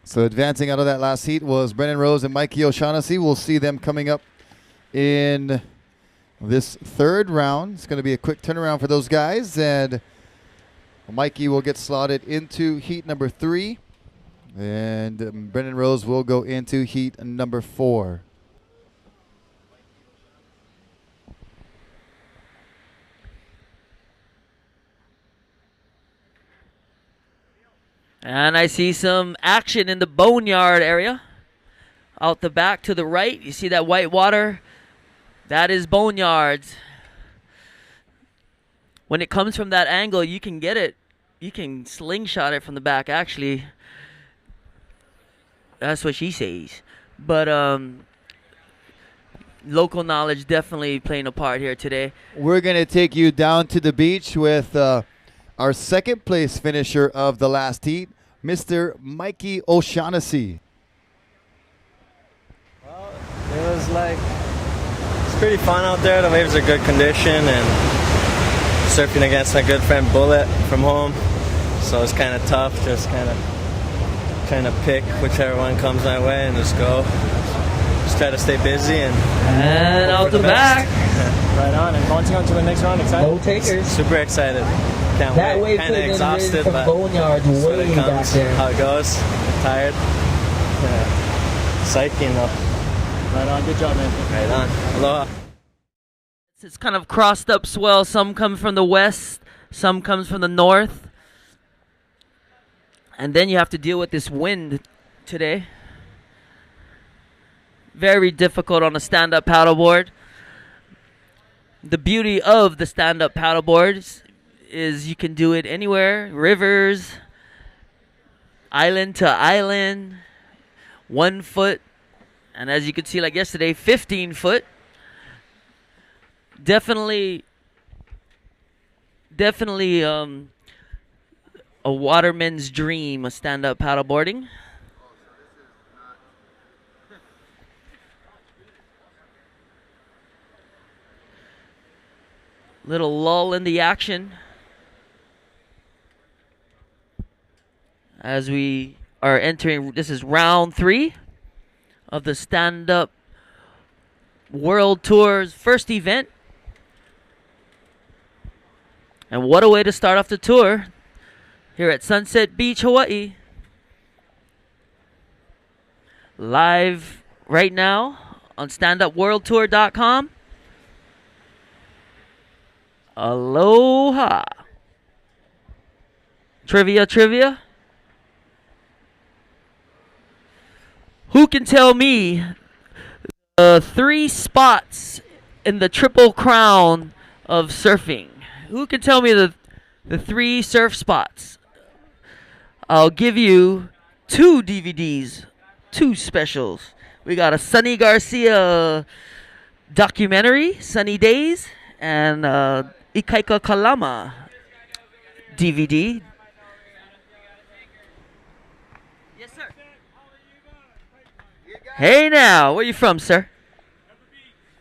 So advancing out of that last heat was Brennan Rose and Mikey O'Shaughnessy. We'll see them coming up in this third round. It's going to be a quick turnaround for those guys, and Mikey will get slotted into heat number 3, and Brennan Rose will go into heat number 4. And I see some action in the boneyard area. Out the back to the right, you see that white water? That is boneyards. When it comes from that angle, you can get it. You can slingshot it from the back, actually. That's what she says. But local knowledge definitely playing a part here today. We're going to take you down to the beach with our second place finisher of the last heat, Mr. Mikey O'Shaughnessy. Well, it's pretty fun out there. The waves are good condition, and surfing against my good friend Bullet from home. So it's kind of tough, just kind of trying to pick whichever one comes my way and just go. Just try to stay busy and out the back. Right on, and launching on to the next round. Excited? No takers. Super excited. Can't that wait. Kind of exhausted, but boneyard way back there. How it goes. Tired. Psyching though. Right on. Good job, man. Right on. Aloha. It's kind of crossed up swell. Some come from the west, some comes from the north. And then you have to deal with this wind today. Very difficult on a stand-up paddleboard. The beauty of the stand-up paddleboards is you can do it anywhere, rivers, island to island, 1 foot, and as you can see, like yesterday, 15 foot. Definitely a waterman's dream of stand-up paddleboarding. Little lull in the action as we are entering. This is round 3 of the Stand-Up World Tour's first event. And what a way to start off the tour here at Sunset Beach, Hawaii. Live right now on standupworldtour.com. Aloha. Trivia. Who can tell me the 3 spots in the Triple Crown of surfing? Who can tell me the 3 surf spots? I'll give you 2 DVDs, 2 specials. We got a Sunny Garcia documentary, Sunny Days, and Ikaika Kalama DVD. Yes, sir. Hey now, where you from, sir?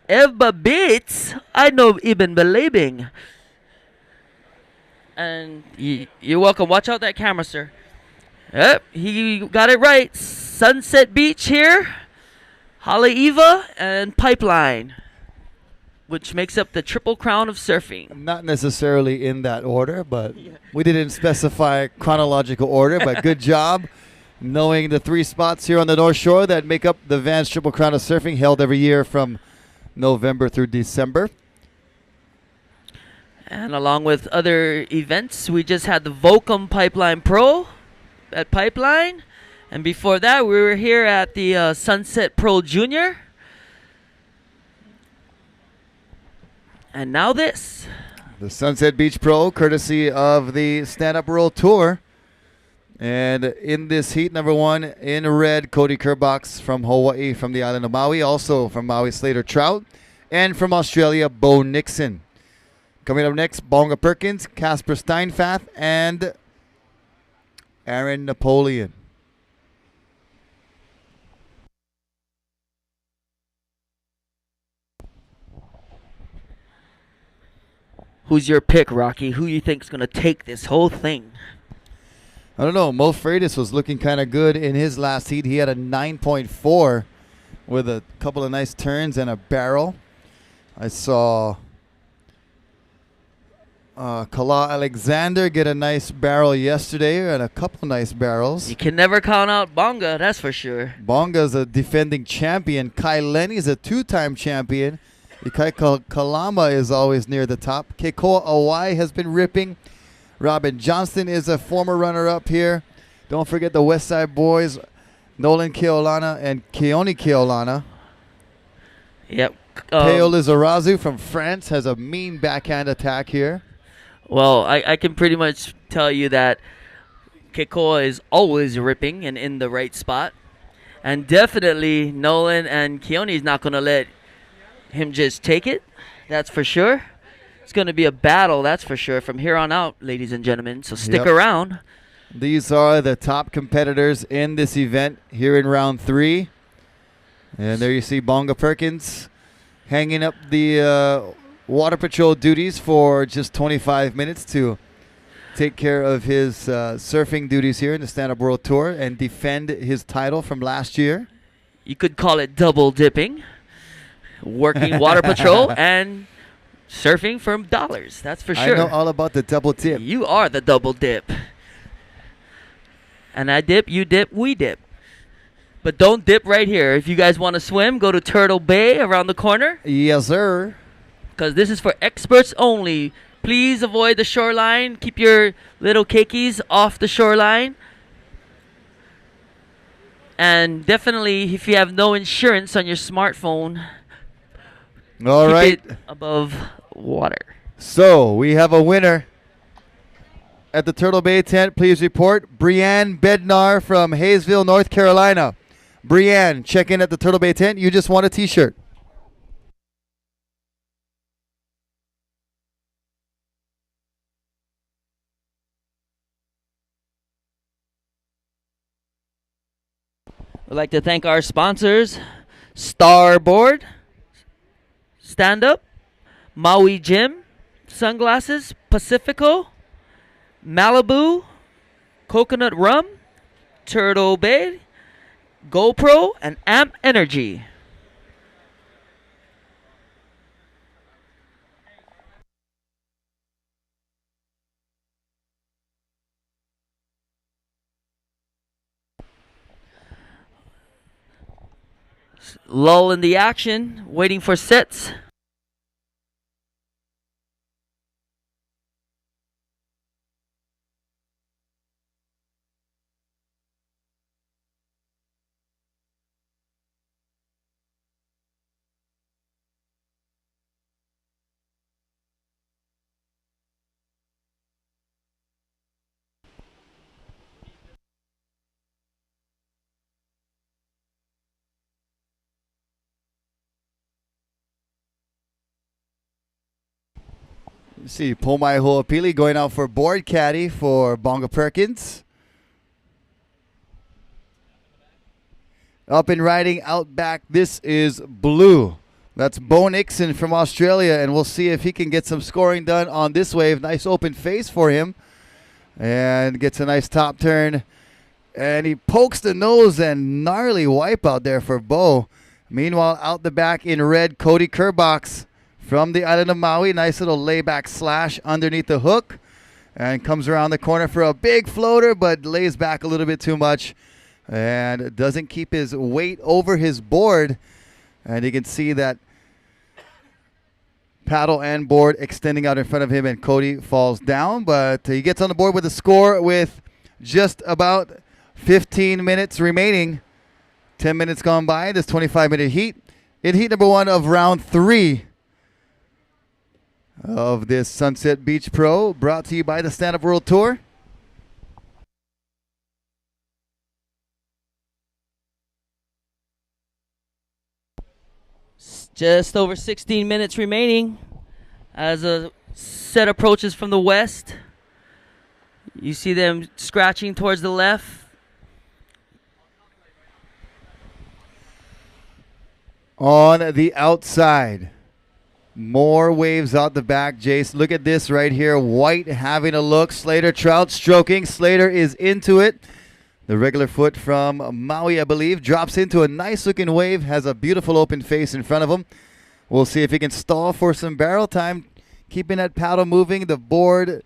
Eva Beats. I know Ibn Belabing. And you're welcome. Watch out that camera, sir. Yep, he got it right. Sunset Beach here, Haleiwa, and Pipeline, which makes up the Triple Crown of surfing. Not necessarily in that order, but we didn't specify chronological order, but good job knowing the 3 spots here on the North Shore that make up the Vans Triple Crown of Surfing, held every year from November through December. And along with other events, we just had the Volcom Pipeline Pro at Pipeline. And before that, we were here at the Sunset Pro Junior. And now this. The Sunset Beach Pro, courtesy of the Stand-Up World Tour. And in this heat, number 1, in red, Cody Kerbox from Hawaii, from the island of Maui. Also from Maui, Slater Trout. And from Australia, Bo Nixon. Coming up next, Bonga Perkins, Casper Steinfath, and Aaron Napoleon. Who's your pick, Rocky? Who you think's going to take this whole thing? I don't know. Mo Freitas was looking kind of good in his last heat. He had a 9.4 with a couple of nice turns and a barrel. I saw Kala Alexander get a nice barrel yesterday and a couple nice barrels. You can never count out Bonga, that's for sure. Bonga's a defending champion. Kai Lenny's a two-time champion. Ikai Kalama is always near the top. Keikoa Awai has been ripping. Robin Johnston is a former runner-up here. Don't forget the West Side Boys, Nolan Keolana and Keone Keolana. Yep. Teo Lizarazu from France has a mean backhand attack here. Well, I can pretty much tell you that Keikoa is always ripping and in the right spot. And definitely Nolan and Keone is not going to let him just take it. That's for sure. It's going to be a battle, that's for sure, from here on out, ladies and gentlemen. So stick around. These are the top competitors in this event here in round 3. And there you see Bonga Perkins hanging up the water patrol duties for just 25 minutes to take care of his surfing duties here in the Stand Up World Tour and defend his title from last year. You could call it double dipping, working water patrol and surfing for dollars. That's for sure. I know all about the double dip. You are the double dip. And I dip, you dip, we dip. But don't dip right here. If you guys want to swim, go to Turtle Bay around the corner. Yes, sir. Because this is for experts only. Please avoid the shoreline. Keep your little keikis off the shoreline. And definitely, if you have no insurance on your smartphone, All right. keep it above water. So we have a winner at the Turtle Bay tent. Please report. Brianne Bednar from Hayesville, North Carolina. Brianne, check in at the Turtle Bay tent. You just won a t-shirt. We'd like to thank our sponsors, Starboard, Stand Up, Maui Gym, Sunglasses, Pacifico, Malibu, Coconut Rum, Turtle Bay, GoPro, and Amp Energy. Lull in the action, waiting for sets. You see Pomai Ho'opili going out for board caddy for Bonga Perkins. Up and riding out back, this is Blue. That's Bo Nixon from Australia, and we'll see if he can get some scoring done on this wave. Nice open face for him. And gets a nice top turn. And he pokes the nose and gnarly wipe out there for Bo. Meanwhile, out the back in red, Cody Kerbox from the island of Maui. Nice little layback slash underneath the hook. And comes around the corner for a big floater, but lays back a little bit too much. And doesn't keep his weight over his board. And you can see that paddle and board extending out in front of him, and Cody falls down. But he gets on the board with a score with just about 15 minutes remaining. 10 minutes gone by this 25-minute heat. In heat number 1 of round 3 of this Sunset Beach Pro, brought to you by the Stand Up World Tour. Just over 16 minutes remaining as a set approaches from the west. You see them scratching towards the left. On the outside, More waves out the back, Jace. Look at this right here. White having a look. Slater Trout stroking. Slater is into it. The regular foot from Maui, I believe, drops into a nice looking wave. Has a beautiful open face in front of him. We'll see if he can stall for some barrel time. Keeping that paddle moving. The board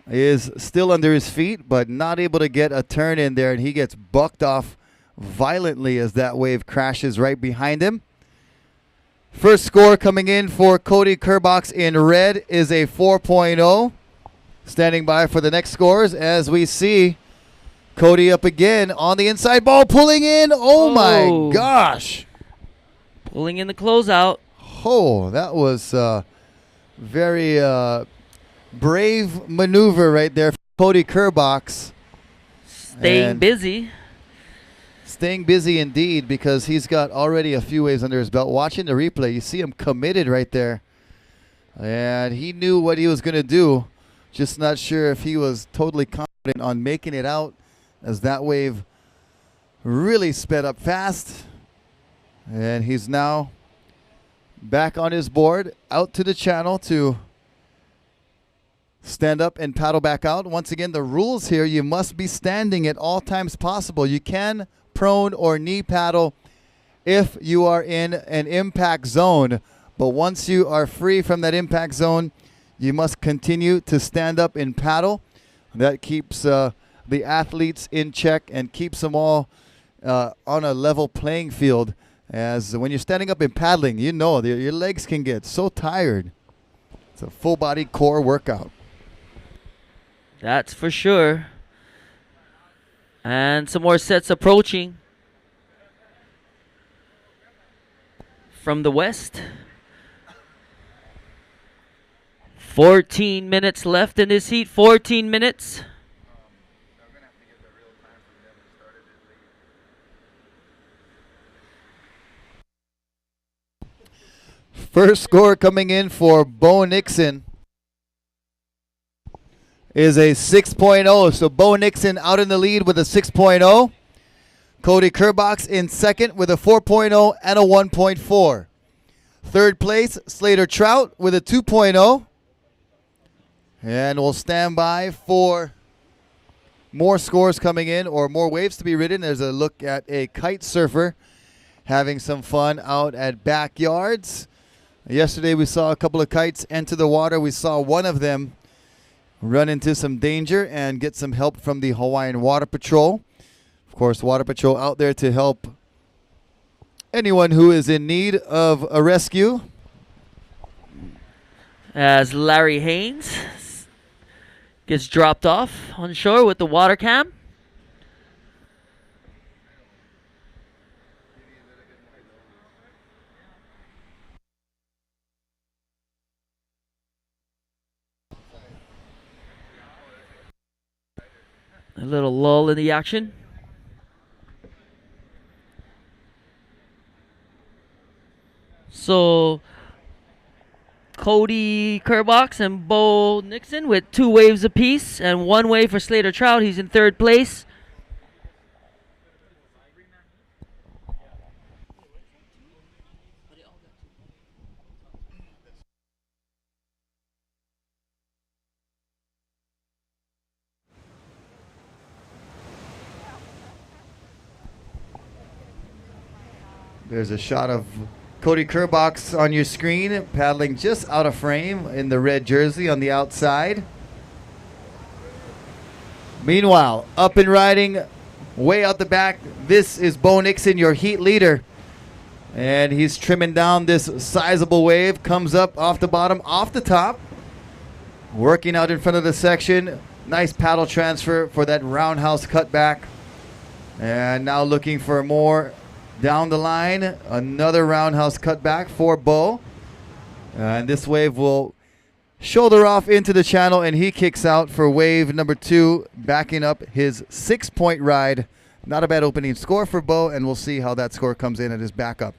is still under his feet, but not able to get a turn in there. And he gets bucked off violently as that wave crashes right behind him. First score coming in for Cody Kerbox in red is a 4.0. Standing by for the next scores as we see Cody up again on the inside ball, pulling in. Oh my gosh. Pulling in the closeout. Oh, that was very brave maneuver right there for Cody Kerbox. Staying busy. Staying busy indeed, because he's got already a few waves under his belt. Watching the replay, you see him committed right there. And he knew what he was going to do. Just not sure if he was totally confident on making it out, as that wave really sped up fast. And he's now back on his board, out to the channel to stand up and paddle back out. Once again, the rules here, you must be standing at all times possible. You can prone or knee paddle if you are in an impact zone, but once you are free from that impact zone, you must continue to stand up and paddle. That keeps the athletes in check and keeps them all on a level playing field, as when you're standing up and paddling, you know your legs can get so tired. It's a full body core workout. That's for sure. And some more sets approaching from the west. 14 minutes left in this heat. 14 minutes. First score coming in for Bo Nixon is a 6.0. So Bo Nixon out in the lead with a 6.0. Cody Kerbox in second with a 4.0 and a 1.4. Third place, Slater Trout with a 2.0. And we'll stand by for more scores coming in, or more waves to be ridden. There's a look at a kite surfer having some fun out at Backyards. Yesterday we saw a couple of kites enter the water. We saw one of them run into some danger and get some help from the Hawaiian Water Patrol. Of course, Water Patrol out there to help anyone who is in need of a rescue. As Larry Haynes gets dropped off on shore with the water cam. A little lull in the action. So Cody Kerbox and Bo Nixon with 2 waves apiece, and 1 wave for Slater Trout. He's in third place. There's a shot of Cody Kerbox on your screen, paddling just out of frame in the red jersey on the outside. Meanwhile, up and riding, way out the back, this is Bo Nixon, your heat leader. And he's trimming down this sizable wave, comes up off the bottom, off the top. Working out in front of the section. Nice paddle transfer for that roundhouse cutback. And now looking for more down the line. Another roundhouse cutback for Bo. And this wave will shoulder off into the channel, and he kicks out for wave number 2, backing up his 6-point ride. Not a bad opening score for Bo, and we'll see how that score comes in at his backup.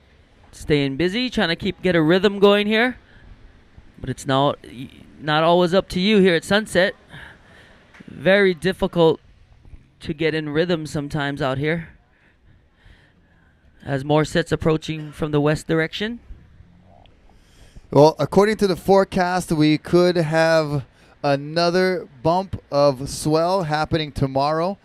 Staying busy, trying to get a rhythm going here. But it's not always up to you here at Sunset. Very difficult to get in rhythm sometimes out here. As more sets approaching from the west direction. Well, according to the forecast, we could have another bump of swell happening tomorrow,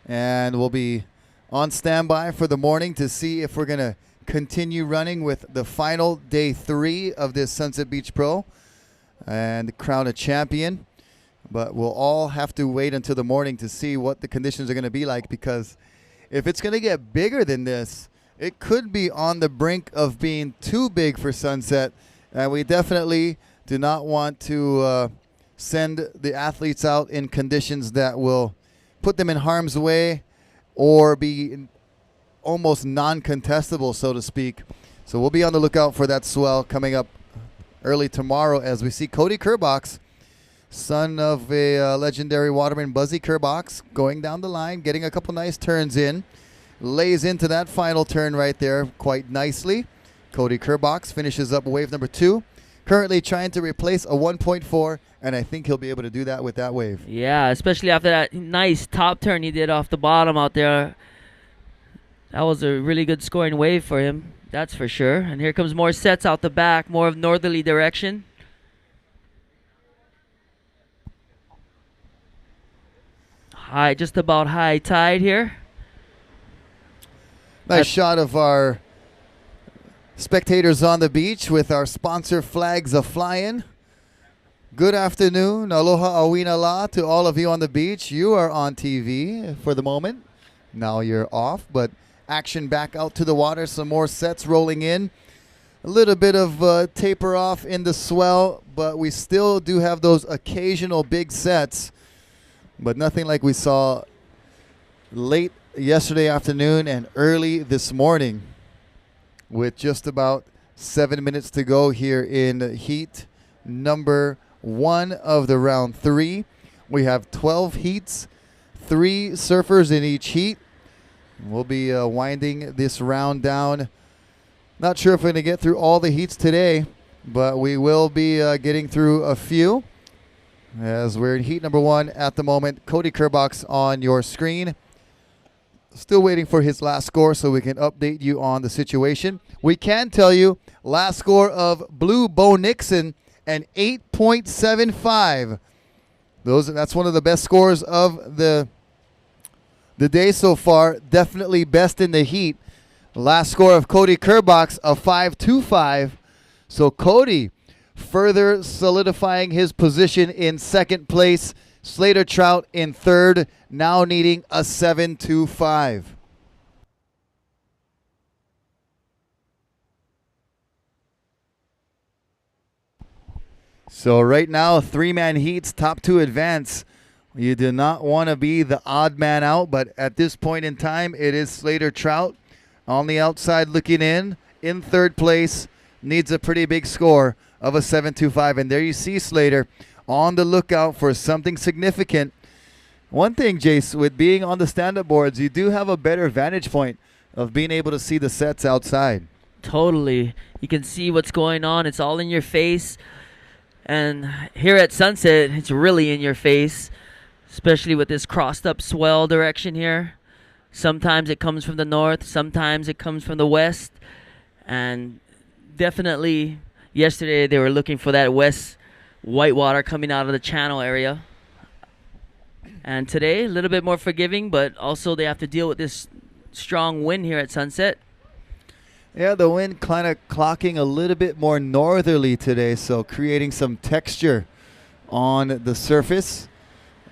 and we'll be on standby for the morning to see if we're going to continue running with the final day 3 of this Sunset Beach Pro and crown a champion. But we'll all have to wait until the morning to see what the conditions are going to be like, because if it's going to get bigger than this, it could be on the brink of being too big for Sunset. And we definitely do not want to send the athletes out in conditions that will put them in harm's way or be almost non-contestable, so to speak. So we'll be on the lookout for that swell coming up early tomorrow as we see Cody Kerbox, son of a legendary waterman Buzzy Kerbox, going down the line, getting a couple nice turns in. Lays into that final turn right there quite nicely. Cody Kerbox finishes up wave number 2. Currently trying to replace a 1.4, and I think he'll be able to do that with that wave. Yeah, especially after that nice top turn he did off the bottom out there. That was a really good scoring wave for him, that's for sure. And here comes more sets out the back, more of northerly direction. High, just about high tide here. Nice shot of our spectators on the beach with our sponsor flags a-flying. Good afternoon, aloha awina la to all of you on the beach. You are on TV for the moment. Now you're off, but action back out to the water. Some more sets rolling in. A little bit of taper off in the swell, but we still do have those occasional big sets, but nothing like we saw late yesterday afternoon and early this morning, with just about 7 minutes to go here in heat number 1 of the round 3. We have 12 heats, 3 surfers in each heat. We'll be winding this round down. Not sure if we're going to get through all the heats today, but we will be getting through a few, as we're in heat number 1 at the moment. Cody Kerbox on your screen. Still waiting for his last score so we can update you on the situation. We can tell you last score of Blue Bo Nixon, an 8.75. That's one of the best scores of the day so far. Definitely best in the heat. Last score of Cody Kerbox, a 5.25. So Cody further solidifying his position in second place. Slater Trout in third, now needing a 7.25. So right now, 3-man heats, top 2 advance. You do not want to be the odd man out, but at this point in time, it is Slater Trout on the outside looking in third place, needs a pretty big score of a 7.25. And there you see Slater on the lookout for something significant. One thing, Jace, with being on the stand-up boards, you do have a better vantage point of being able to see the sets outside. Totally. You can see what's going on. It's all in your face. And here at Sunset, it's really in your face, especially with this crossed-up swell direction here. Sometimes it comes from the north. Sometimes it comes from the west. And definitely yesterday they were looking for that west whitewater coming out of the channel area. And today, a little bit more forgiving, but also they have to deal with this strong wind here at Sunset. Yeah, the wind kind of clocking a little bit more northerly today, so creating some texture on the surface.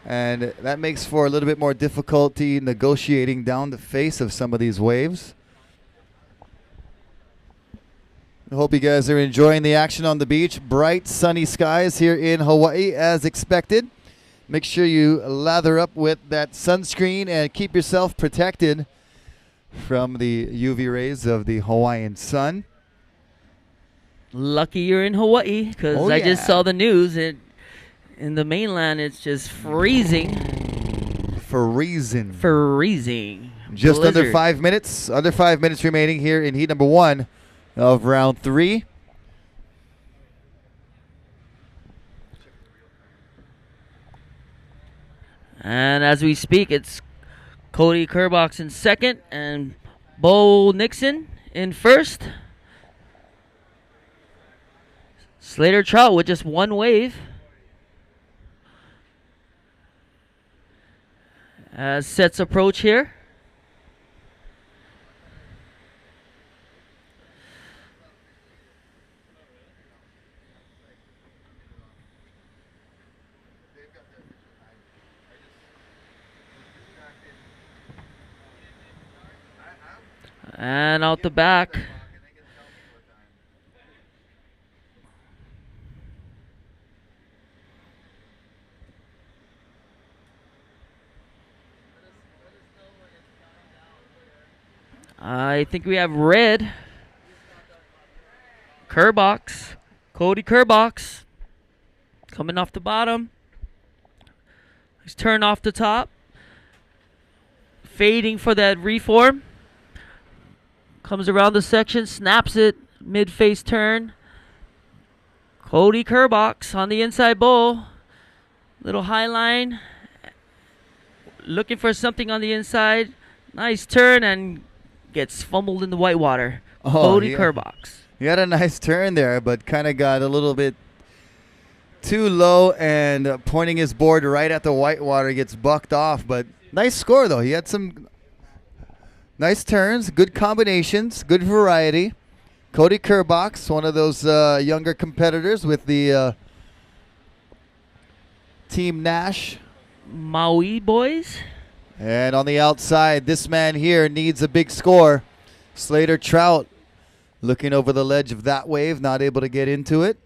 And that makes for a little bit more difficulty negotiating down the face of some of these waves. I hope you guys are enjoying the action on the beach. Bright, sunny skies here in Hawaii as expected. Make sure you lather up with that sunscreen and keep yourself protected from the UV rays of the Hawaiian sun. Lucky you're in Hawaii, because I just saw the news. In the mainland, it's just freezing. Freezing. Just Blizzard. under 5 minutes. Under 5 minutes remaining here in heat number 1 of round 3. And as we speak, it's Cody Kerbox in second and Bo Nixon in first. Slater Trout with just one wave. As sets approach here. And out the back. I think we have red. Kerbox. Cody Kerbox. Coming off the bottom. He's turned off the top. Fading for that reform. Comes around the section, snaps it, mid-face turn. Cody Kerbox on the inside bowl. Little high line. Looking for something on the inside. Nice turn and gets fumbled in the whitewater. Cody Kerbox. He had a nice turn there, but kind of got a little bit too low and pointing his board right at the whitewater gets bucked off. But nice score, though. He had some nice turns, good combinations, good variety. Cody Kerbox, one of those younger competitors with the Team Nash. Maui boys. And on the outside, this man here needs a big score. Slater Trout looking over the ledge of that wave, not able to get into it.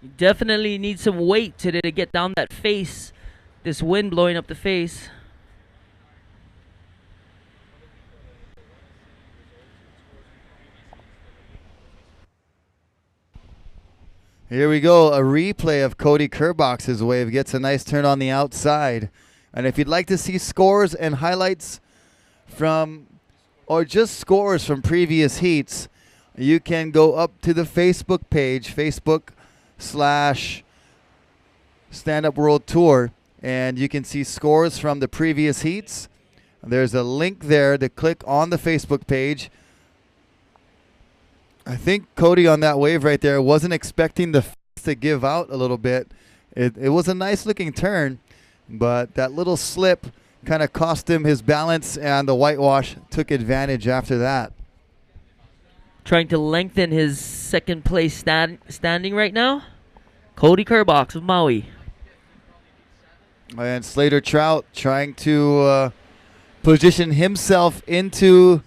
You definitely need some weight to get down that face. This wind blowing up the face. Here we go, a replay of Cody Kerbox's wave. Gets a nice turn on the outside. And if you'd like to see scores and highlights from, or just scores from previous heats, you can go up to the Facebook page, Facebook/Stand Up World Tour, and you can see scores from the previous heats. There's a link there to click on the Facebook page. I think Cody on that wave right there wasn't expecting the to give out a little bit. It was a nice looking turn, but that little slip kind of cost him his balance, and the whitewash took advantage after that. Trying to lengthen his second place standing right now. Cody Kerbox of Maui. And Slater Trout trying to position himself into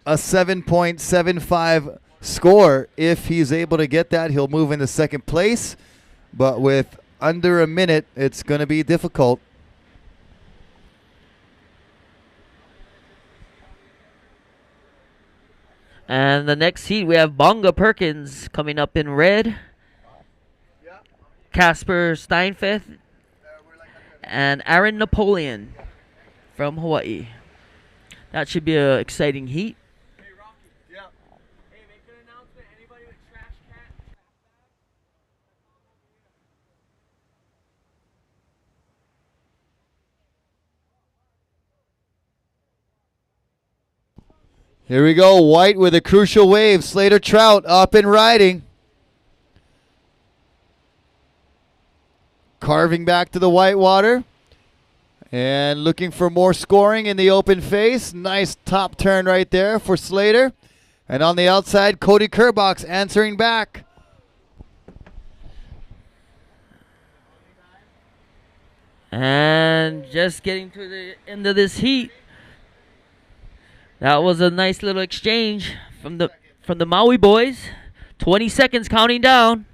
a 7.75 score. If he's able to get that, he'll move into second place. But with under a minute, it's going to be difficult. And the next heat, we have Bonga Perkins coming up in red. Casper Steinfeld and Aaron Napoleon from Hawaii. That should be an exciting heat. Here we go, White with a crucial wave. Slater Trout up and riding. Carving back to the whitewater. And looking for more scoring in the open face. Nice top turn right there for Slater. And on the outside, Cody Kerbox answering back. And just getting to the end of this heat. That was a nice little exchange from the Maui boys. 20 seconds counting down.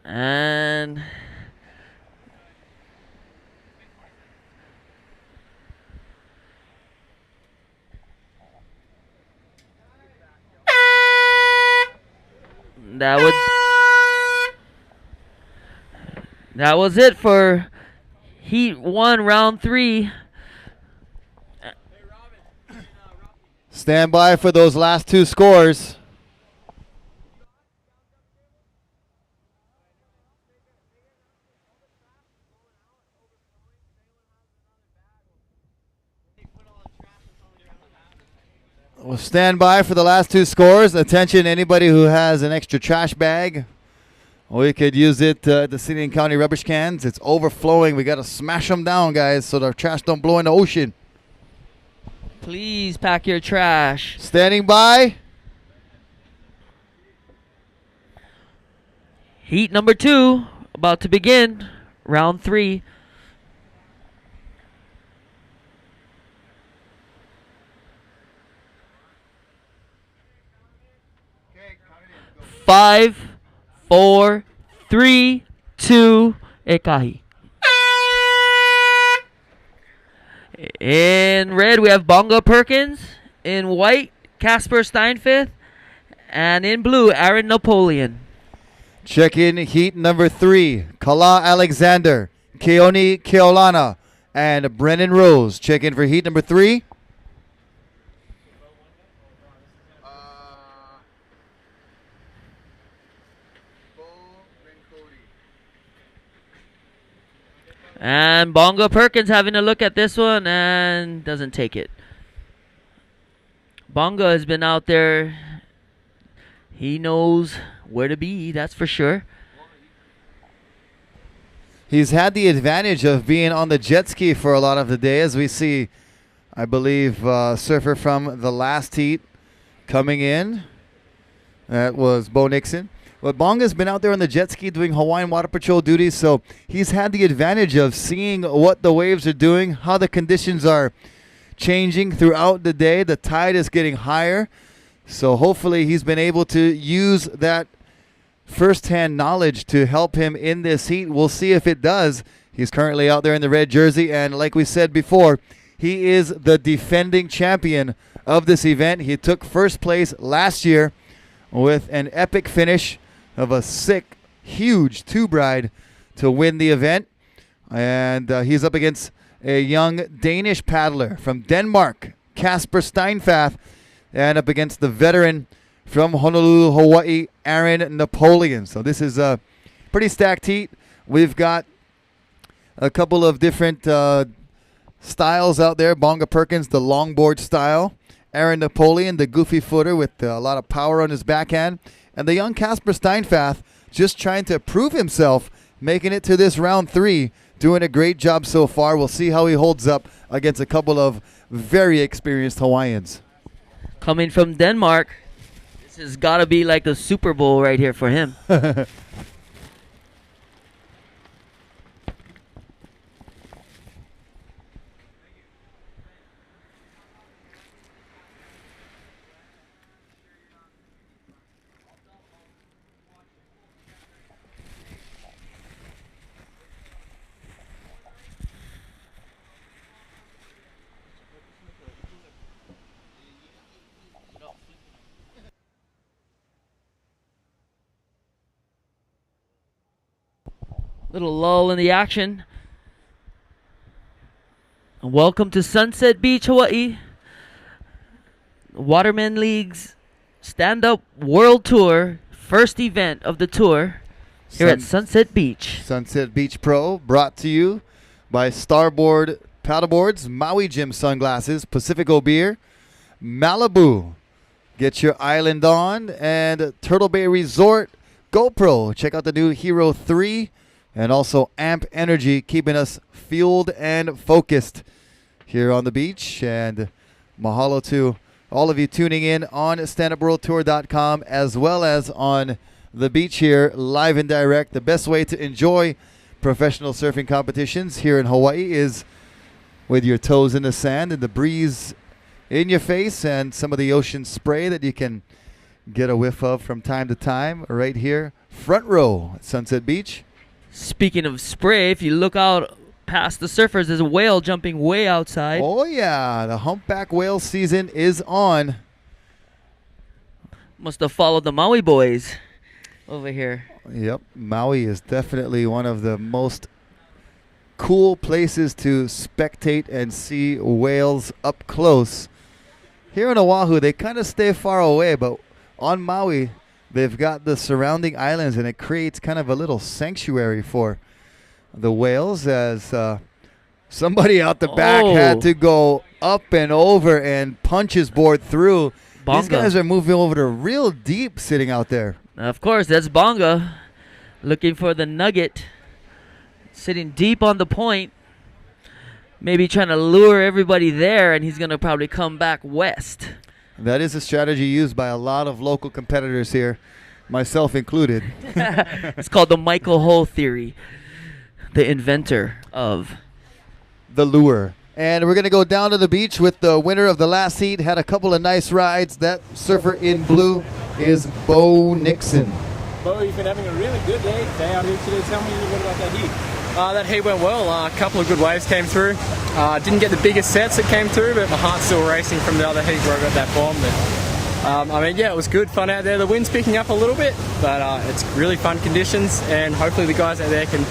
And that was it for Heat 1, Round 3. Stand by for those last two scores. We'll stand by for the last two scores. Attention, anybody who has an extra trash bag. We could use it at the city and county rubbish cans. It's overflowing. We got to smash them down, guys, so the trash don't blow in the ocean. Please pack your trash. Standing by. Heat number 2 about to begin. Round 3. Five, 4, 3, 2, ekahi. In red, we have Bonga Perkins. In white, Casper Steinfith. And in blue, Aaron Napoleon. Check in heat number 3. Kala Alexander, Keone Keolana, and Brennan Rose. Check in for heat number 3. And Bonga Perkins having a look at this one and doesn't take it. Bonga has been out there. He knows where to be, that's for sure. He's had the advantage of being on the jet ski for a lot of the day, as we see, I believe, surfer from the last heat coming in. That was Bo Nixon. But Bonga's been out there on the jet ski doing Hawaiian Water Patrol duties, so he's had the advantage of seeing what the waves are doing, how the conditions are changing throughout the day. The tide is getting higher, so hopefully he's been able to use that first-hand knowledge to help him in this heat. We'll see if it does. He's currently out there in the red jersey, and like we said before, he is the defending champion of this event. He took first place last year with an epic finish of a sick, huge tube ride to win the event. And he's up against a young Danish paddler from Denmark, Casper Steinfath, and up against the veteran from Honolulu, Hawaii, Aaron Napoleon. So this is a pretty stacked heat. We've got a couple of different styles out there. Bonga Perkins, the longboard style. Aaron Napoleon, the goofy footer with a lot of power on his backhand. And the young Casper Steinfath just trying to prove himself, making it to this round 3, doing a great job so far. We'll see how he holds up against a couple of very experienced Hawaiians. Coming from Denmark, this has got to be like a Super Bowl right here for him. Little lull in the action. Welcome to Sunset Beach, Hawaii. Waterman League's Stand-Up World Tour, first event of the tour here at Sunset Beach. Sunset Beach Pro, brought to you by Starboard Paddleboards, Maui Gym Sunglasses, Pacifico Beer, Malibu, Get Your Island On, and Turtle Bay Resort, GoPro. Check out the new Hero 3. And also Amp Energy, keeping us fueled and focused here on the beach. And mahalo to all of you tuning in on standupworldtour.com as well as on the beach here, live and direct. The best way to enjoy professional surfing competitions here in Hawaii is with your toes in the sand and the breeze in your face and some of the ocean spray that you can get a whiff of from time to time right here, front row at Sunset Beach. Speaking of spray, if you look out past the surfers, there's a whale jumping way outside. Oh, yeah. The humpback whale season is on. Must have followed the Maui boys over here. Yep. Maui is definitely one of the most cool places to spectate and see whales up close. Here in Oahu, they kind of stay far away, but on Maui, they've got the surrounding islands, and it creates kind of a little sanctuary for the whales as somebody out the back had to go up and over and punches board through. These Bonga. guys are moving over to real deep sitting out there. Of course, that's Bonga looking for the nugget. Sitting deep on the point. Maybe trying to lure everybody there, and he's going to probably come back west. That is a strategy used by a lot of local competitors here, myself included. It's called the Michael Ho theory, the inventor of. The lure. And we're going to go down to the beach with the winner of the last heat. Had a couple of nice rides. That surfer in blue is Bo Nixon. Bo, you've been having a really good day out here today. Tell me a little bit about that heat. That heat went well. A couple of good waves came through. Didn't get the biggest sets that came through, but my heart's still racing from the other heat where I got that bomb. But, it was good fun out there. The wind's picking up a little bit, but it's really fun conditions, and hopefully the guys out there can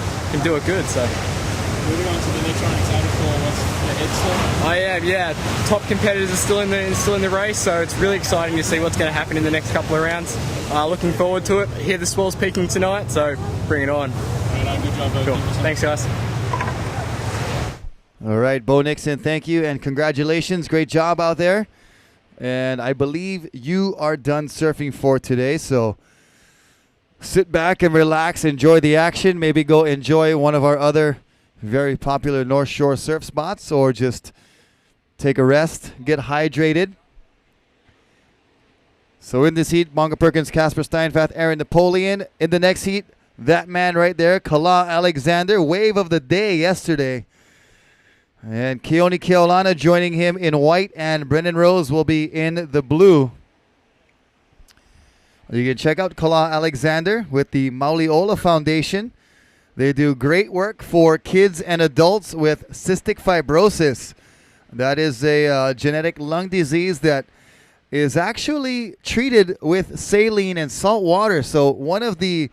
do it good. So. Moving on to the next round, excited for what's ahead still? I am, yeah. Top competitors are still in the race, so it's really exciting to see what's going to happen in the next couple of rounds. Looking forward to it. Hear the swells peaking tonight, so bring it on. Good job, Bo. Cool. Thanks, guys. All right, Bo Nixon, thank you and congratulations. Great job out there. And I believe you are done surfing for today, so sit back and relax, enjoy the action. Maybe go enjoy one of our other very popular North Shore surf spots, or just take a rest, get hydrated. So in this heat, Bonga Perkins, Casper Steinfath, Aaron Napoleon. In the next heat, that man right there, Kala Alexander, wave of the day yesterday. And Keone Keolana joining him in white, and Brendan Rose will be in the blue. You can check out Kala Alexander with the Mauliola Foundation. They do great work for kids and adults with cystic fibrosis. That is a genetic lung disease that is actually treated with saline and salt water. So one of the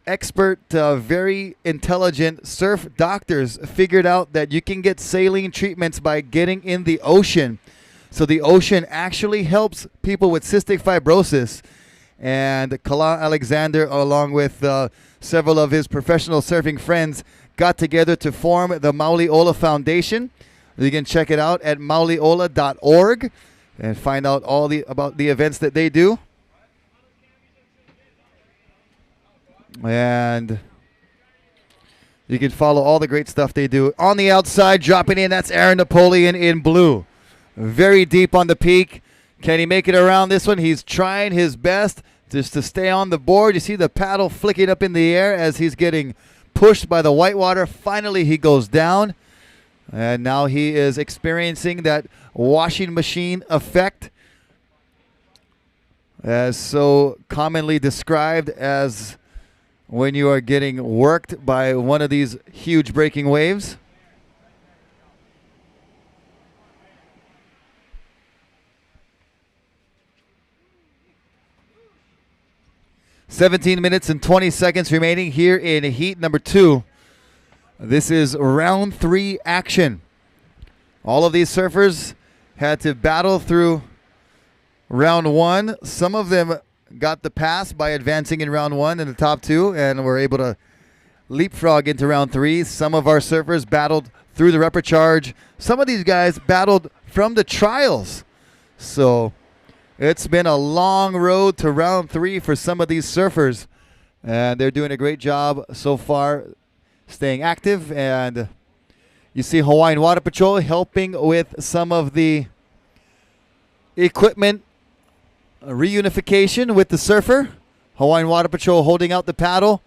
expert, very intelligent surf doctors figured out that you can get saline treatments by getting in the ocean. So the ocean actually helps people with cystic fibrosis. And Kala Alexander, along with several of his professional surfing friends, got together to form the Mauliola Foundation. You can check it out at mauliola.org and find out about the events that they do. And you can follow all the great stuff they do. On the outside, dropping in, that's Aaron Napoleon in blue. Very deep on the peak. Can he make it around this one? He's trying his best just to stay on the board. You see the paddle flicking up in the air as he's getting pushed by the whitewater. Finally, he goes down. And now he is experiencing that washing machine effect, as so commonly described as when you are getting worked by one of these huge breaking waves. "17 minutes and 20 seconds remaining here in heat number 2. This is round 3 action. All of these surfers had to battle through round 1. Some of them got the pass by advancing in round 1 in the top 2 and were able to leapfrog into round 3. Some of our surfers battled through the repechage. Some of these guys battled from the trials. So it's been a long road to round 3 for some of these surfers. And they're doing a great job so far, staying active. And you see Hawaiian Water Patrol helping with some of the equipment reunification with the surfer. Hawaiian Water Patrol holding out the paddle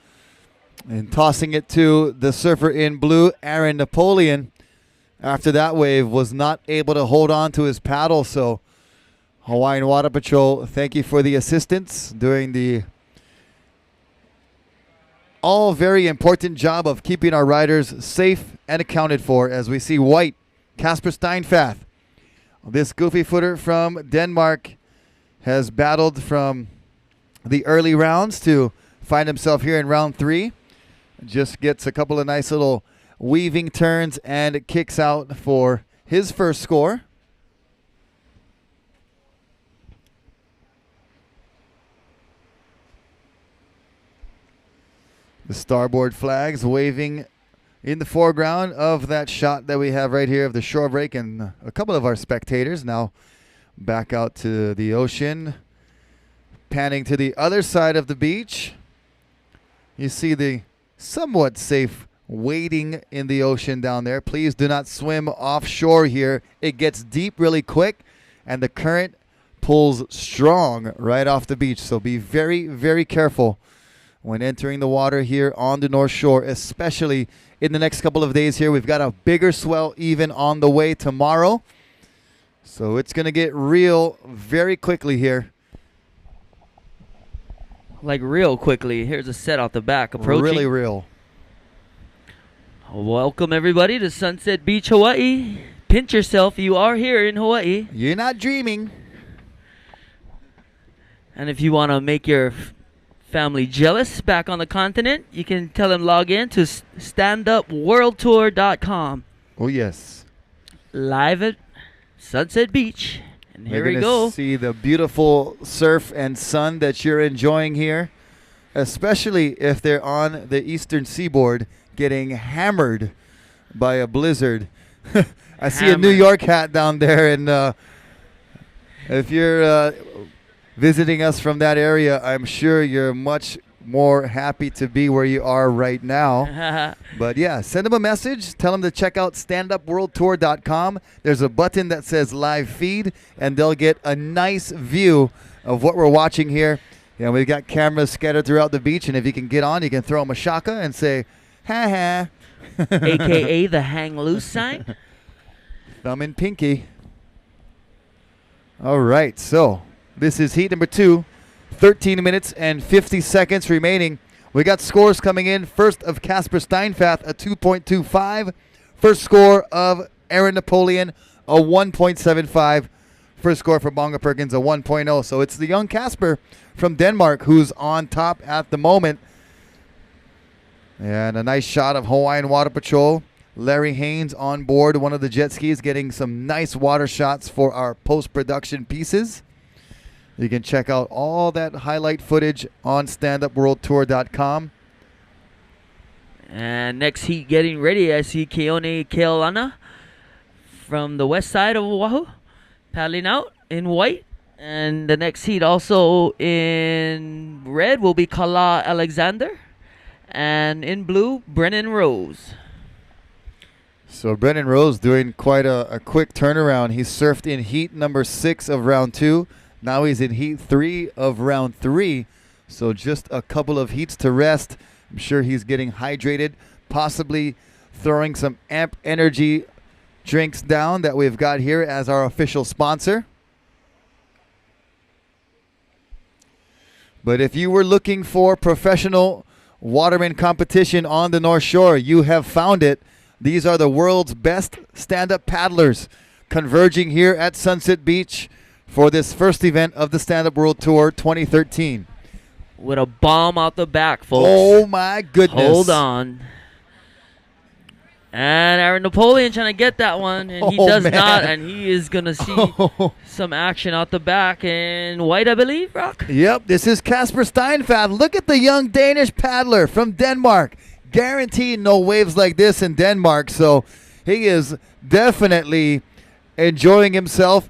and tossing it to the surfer in blue, Aaron Napoleon. After that wave, was not able to hold on to his paddle. So Hawaiian Water Patrol, thank you for the assistance doing the all very important job of keeping our riders safe and accounted for. As we see white, Casper Steinfath, this goofy footer from Denmark, has battled from the early rounds to find himself here in round 3. Just gets a couple of nice little weaving turns and kicks out for his first score. The starboard flags waving In the foreground of that shot that we have right here of the shore break and a couple of our spectators now back out to the ocean, panning to the other side of the beach. You see the somewhat safe wading in the ocean down there. Please do not swim offshore here. It gets deep really quick and the current pulls strong right off the beach. So be very, very careful when entering the water here on the North Shore, especially in the next couple of days here. We've got a bigger swell even on the way tomorrow. So it's going to get real very quickly here. Like real quickly. Here's a set out the back approaching. Really real. Welcome everybody to Sunset Beach, Hawaii. Pinch yourself. You are here in Hawaii. You're not dreaming. And if you want to make your family jealous back on the continent, you can tell them log in to standupworldtour.com. Oh, yes. Live at Sunset Beach. And here we We're go. gonna see the beautiful surf and sun that you're enjoying here, especially if they're on the eastern seaboard getting hammered by a blizzard. I see a New Hammered. York hat down there, and if you're visiting us from that area, I'm sure you're much more happy to be where you are right now. But yeah, send them a message. Tell them to check out standupworldtour.com. There's a button that says live feed, and they'll get a nice view of what we're watching here. You know, we've got cameras scattered throughout the beach, and if you can get on, you can throw them a shaka and say, ha ha. AKA the hang loose sign. Thumb and pinky. All right, so this is heat number 2. 13 minutes and 50 seconds remaining. We got scores coming in. First of Casper Steinfath, a 2.25. First score of Aaron Napoleon, a 1.75. First score for Bonga Perkins, a 1.0. So it's the young Casper from Denmark who's on top at the moment. And a nice shot of Hawaiian Water Patrol. Larry Haynes on board one of the jet skis, getting some nice water shots for our post-production pieces. You can check out all that highlight footage on standupworldtour.com. And next heat getting ready. I see Keone Keolana from the west side of Oahu paddling out in white. And the next heat also in red will be Kala Alexander. And in blue, Brennan Rose. So Brennan Rose doing quite a quick turnaround. He surfed in heat number 6 of round 2. Now he's in heat 3 of round 3. So just a couple of heats to rest. I'm sure he's getting hydrated, possibly throwing some Amp Energy drinks down that we've got here as our official sponsor. But if you were looking for professional waterman competition on the North Shore, you have found it. These are the world's best stand-up paddlers converging here at Sunset Beach for this first event of the Stand Up World Tour 2013. With a bomb out the back, folks. Oh my goodness. Hold on. And Aaron Napoleon trying to get that one, and he Oh, does man. not, and he is going to see some action out the back in white, I believe, Rock? Yep, this is Casper Steinfath. Look at the young Danish paddler from Denmark. Guaranteed no waves like this in Denmark, so he is definitely enjoying himself.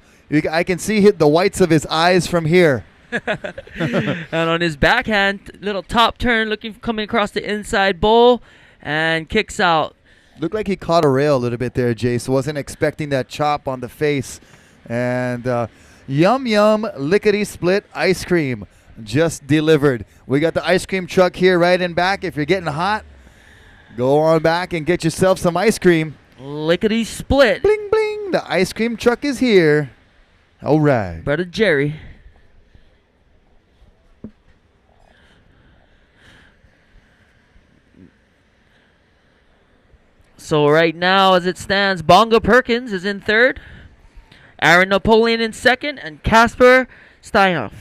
I can see the whites of his eyes from here. And on his backhand, little top turn, coming across the inside bowl, and kicks out. Looked like he caught a rail a little bit there, Jace. Wasn't expecting that chop on the face. And yum yum lickety split ice cream just delivered. We got the ice cream truck here right in back. If you're getting hot, go on back and get yourself some ice cream. Lickety split. Bling bling, the ice cream truck is here. All right. Brother Jerry. So right now, as it stands, Bonga Perkins is in third, Aaron Napoleon in second, and Casper Steinfath.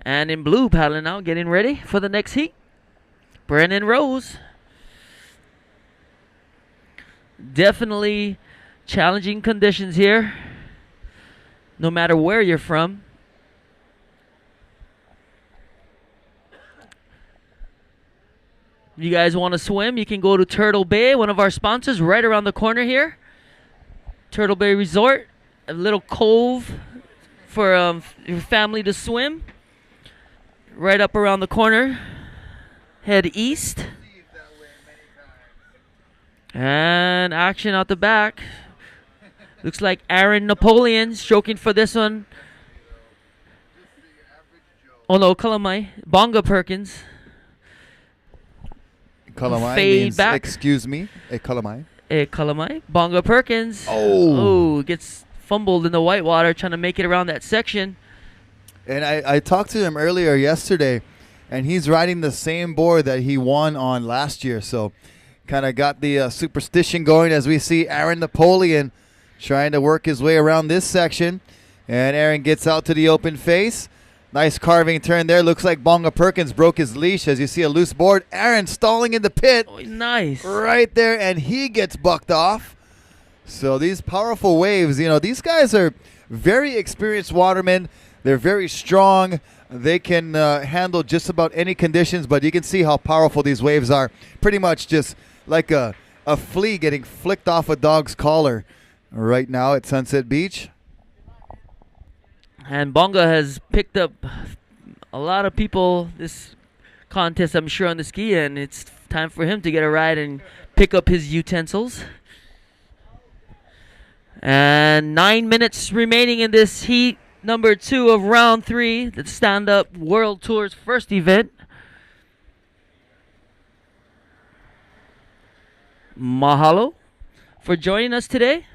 And in blue, paddling now, getting ready for the next heat, Brennan Rose. Definitely challenging conditions here, no matter where you're from. If you guys want to swim, you can go to Turtle Bay, one of our sponsors, right around the corner here. Turtle Bay Resort, a little cove for your family to swim. Right up around the corner. Head east. And action out the back. Looks like Aaron Napoleon stroking for this one. Oh no, Kalamai. Bonga Perkins. Kalamai Fade means, back. excuse me, a Kalamai. Kalamai. Bonga Perkins. Oh. Gets fumbled in the whitewater trying to make it around that section. And I talked to him earlier yesterday, and he's riding the same board that he won on last year. So kind of got the superstition going as we see Aaron Napoleon trying to work his way around this section. And Aaron gets out to the open face. Nice carving turn there. Looks like Bonga Perkins broke his leash as you see a loose board. Aaron stalling in the pit. Oh, nice. Right there, and he gets bucked off. So these powerful waves, these guys are very experienced watermen. They're very strong. They can handle just about any conditions, but you can see how powerful these waves are. Pretty much just like a flea getting flicked off a dog's collar right now at Sunset Beach. And Bonga has picked up a lot of people this contest, I'm sure, on the ski, and it's time for him to get a ride and pick up his utensils. And 9 minutes remaining in this heat, number 2 of round 3, the Stand-Up World Tour's first event. Mahalo for joining us today.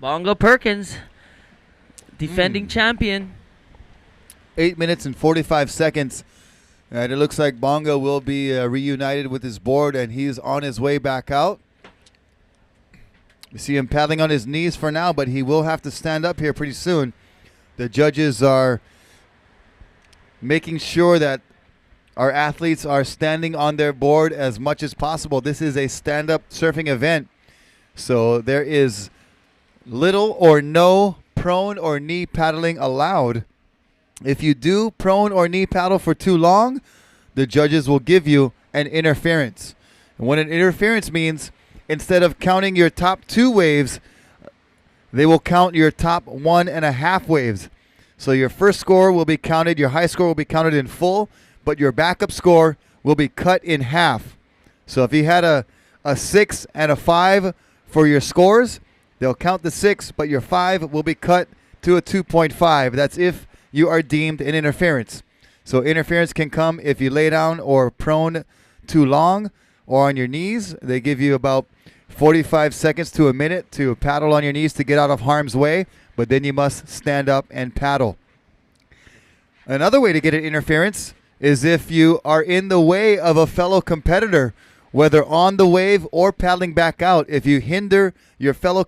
Bonga Perkins, defending champion. 8 minutes and 45 seconds. And it looks like Bonga will be reunited with his board, and he's on his way back out. You see him paddling on his knees for now, but he will have to stand up here pretty soon. The judges are making sure that our athletes are standing on their board as much as possible. This is a stand-up surfing event, so there is little or no prone or knee paddling allowed. If you do prone or knee paddle for too long, the judges will give you an interference. And what an interference means, instead of counting your top 2 waves, they will count your top 1.5 waves. So your first score will be counted, your high score will be counted in full, but your backup score will be cut in half. So if you had a 6 and a 5 for your scores, they'll count the 6, but your 5 will be cut to a 2.5. That's if you are deemed an interference. So interference can come if you lay down or prone too long or on your knees. They give you about 45 seconds to a minute to paddle on your knees to get out of harm's way, but then you must stand up and paddle. Another way to get an interference is if you are in the way of a fellow competitor, whether on the wave or paddling back out. If you hinder your fellow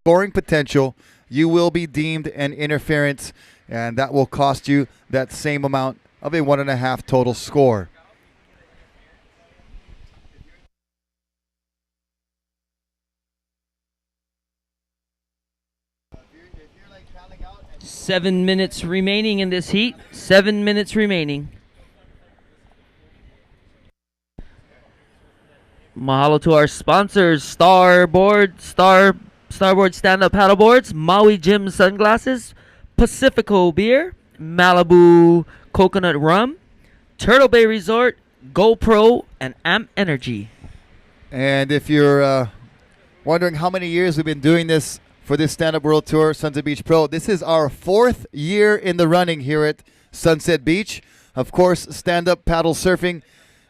scoring potential, you will be deemed an interference, and that will cost you that same amount of a 1.5 total score. Seven minutes remaining in this heat. 7 minutes remaining. Mahalo to our sponsors, Starboard stand-up paddleboards, Maui Gym sunglasses, Pacifico beer, Malibu coconut rum, Turtle Bay Resort, GoPro, and Amp Energy. And if you're wondering how many years we've been doing this for this Stand-Up World Tour, Sunset Beach Pro, this is our 4th year in the running here at Sunset Beach. Of course, stand-up paddle surfing,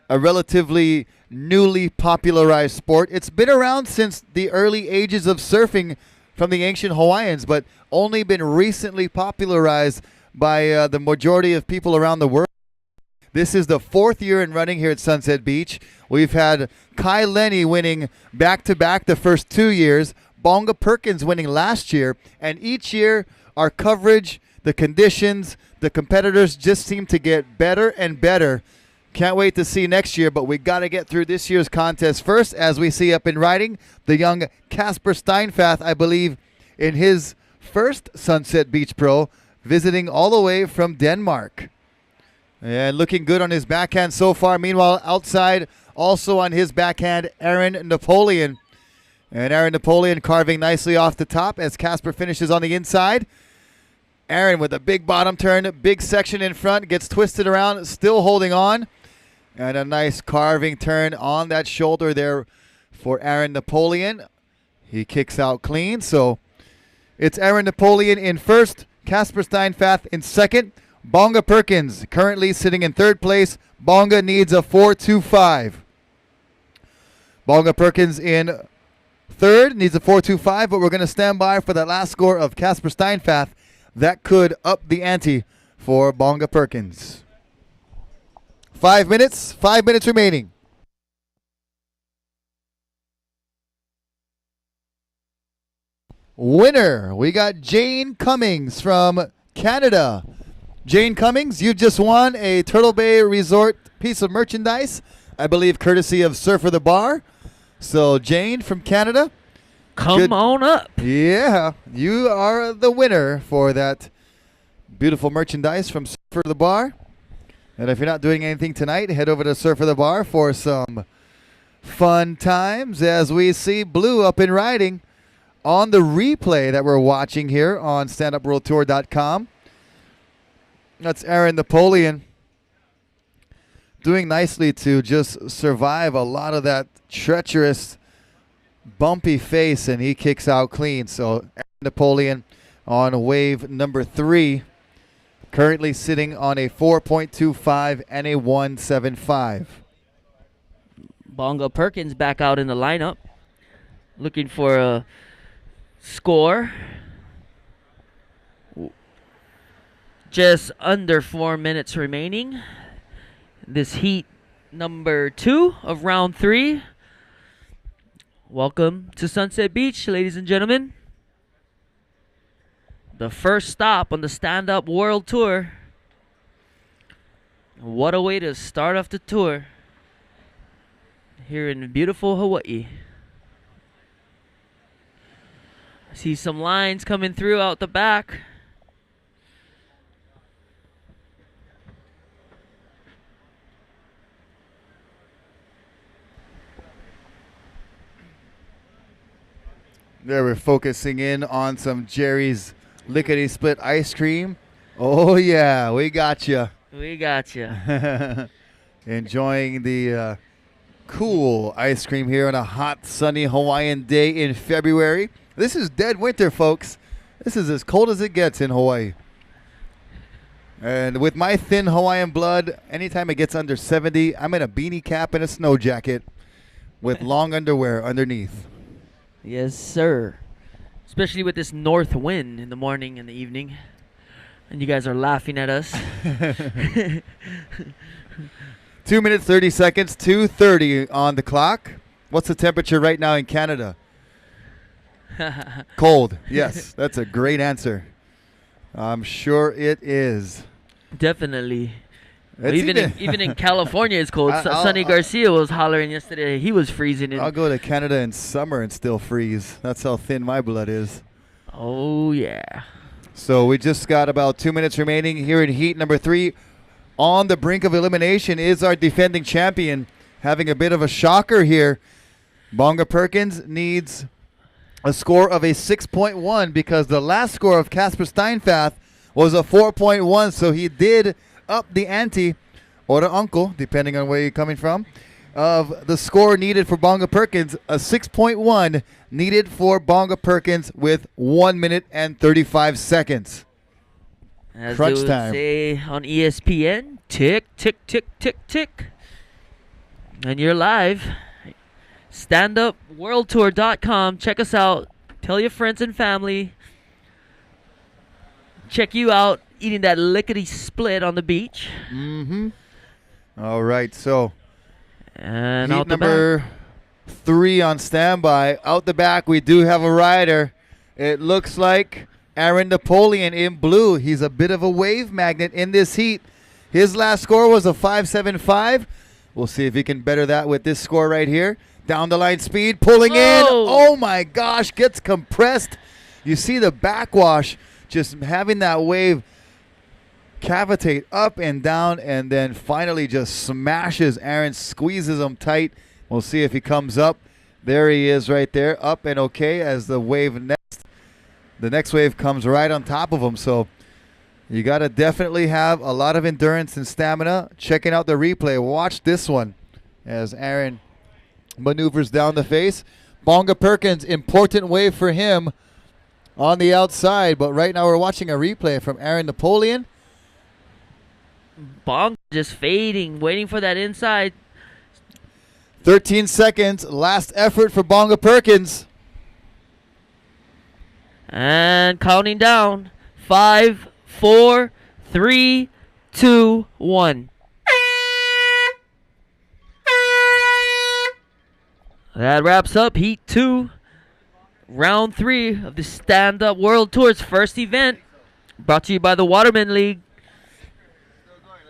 a relatively newly popularized sport. It's been around since the early ages of surfing from the ancient Hawaiians, but only been recently popularized by the majority of people around the world. This is the 4th year in running here at Sunset Beach. We've had Kai Lenny winning back-to-back the first 2 years, Bonga Perkins winning last year, and each year our coverage, the conditions, the competitors just seem to get better and better. Can't wait to see next year, but we got to get through this year's contest first. As we see up in riding, the young Casper Steinfath, I believe, in his first Sunset Beach Pro, visiting all the way from Denmark. And looking good on his backhand so far. Meanwhile, outside, also on his backhand, Aaron Napoleon. And Aaron Napoleon carving nicely off the top as Casper finishes on the inside. Aaron with a big bottom turn, big section in front, gets twisted around, still holding on. And a nice carving turn on that shoulder there for Aaron Napoleon. He kicks out clean. So it's Aaron Napoleon in first, Casper Steinfath in second. Bonga Perkins currently sitting in third place. Bonga needs a 4.25. Bonga Perkins in third, needs a 4.25, but we're going to stand by for that last score of Casper Steinfath. That could up the ante for Bonga Perkins. 5 minutes remaining. Winner, we got Jane Cummings from Canada. Jane Cummings, you just won a Turtle Bay Resort piece of merchandise, I believe courtesy of Surfer the Bar. So Jane from Canada. Come on up. Yeah, you are the winner for that beautiful merchandise from Surfer the Bar. And if you're not doing anything tonight, head over to Surfer the Bar for some fun times as we see Blue up and riding on the replay that we're watching here on StandUpWorldTour.com. That's Aaron Napoleon doing nicely to just survive a lot of that treacherous, bumpy face, and he kicks out clean. So Aaron Napoleon on wave number 3, currently sitting on a 4.25 and a 1.75. Bonga Perkins back out in the lineup, looking for a score. Just under 4 minutes remaining. This heat number 2 of round 3. Welcome to Sunset Beach, ladies and gentlemen. The first stop on the Stand Up World Tour. What a way to start off the tour here in beautiful Hawaii. I see some lines coming through out the back. There we're focusing in on some Jerry's Lickety Split ice cream. Oh yeah, we got you. We got you. Enjoying the cool ice cream here on a hot, sunny Hawaiian day in February. This is dead winter, folks. This is as cold as it gets in Hawaii. And with my thin Hawaiian blood, anytime it gets under 70, I'm in a beanie cap and a snow jacket with long underwear underneath. Yes, sir. Especially with this north wind in the morning and the evening. And you guys are laughing at us. 2 minutes, 30 seconds, 2:30 on the clock. What's the temperature right now in Canada? Cold. Yes, that's a great answer. I'm sure it is. Definitely. It's Even in California, it's cold. Sonny Garcia was hollering yesterday. He was freezing. I'll go to Canada in summer and still freeze. That's how thin my blood is. Oh, yeah. So we just got about 2 minutes remaining here in heat number 3. On the brink of elimination is our defending champion, having a bit of a shocker here. Bonga Perkins needs a score of a 6.1 because the last score of Casper Steinfath was a 4.1, so he did up the ante, or the uncle, depending on where you're coming from, of the score needed for Bonga Perkins, a 6.1 needed for Bonga Perkins with 1 minute and 35 seconds. As Crunch they would time. say on ESPN, tick, tick, tick, tick, tick. And you're live. StandUpWorldTour.com. Check us out. Tell your friends and family. Check you out eating that lickety split on the beach. Mm-hmm. All right, so And heat out the number 3 on standby. Out the back, we do have a rider. It looks like Aaron Napoleon in blue. He's a bit of a wave magnet in this heat. His last score was a 5.75. We'll see if he can better that with this score right here. Down the line speed, pulling in. Oh my gosh, gets compressed. You see the backwash, just having that wave cavitate up and down, and then finally just smashes Aaron, squeezes him tight. We'll see if he comes up. There he is right there, up and okay as the next wave comes right on top of him. So you got to definitely have a lot of endurance and stamina. Checking out the replay. Watch this one as Aaron maneuvers down the face. Bonga Perkins, important wave for him on the outside. But right now we're watching a replay from Aaron Napoleon. Bonga just fading, waiting for that inside. 13 seconds. Last effort for Bonga Perkins. And counting down. 5, 4, 3, 2, 1. That wraps up Heat 2, Round 3 of the Stand Up World Tour's first event. Brought to you by the Waterman League.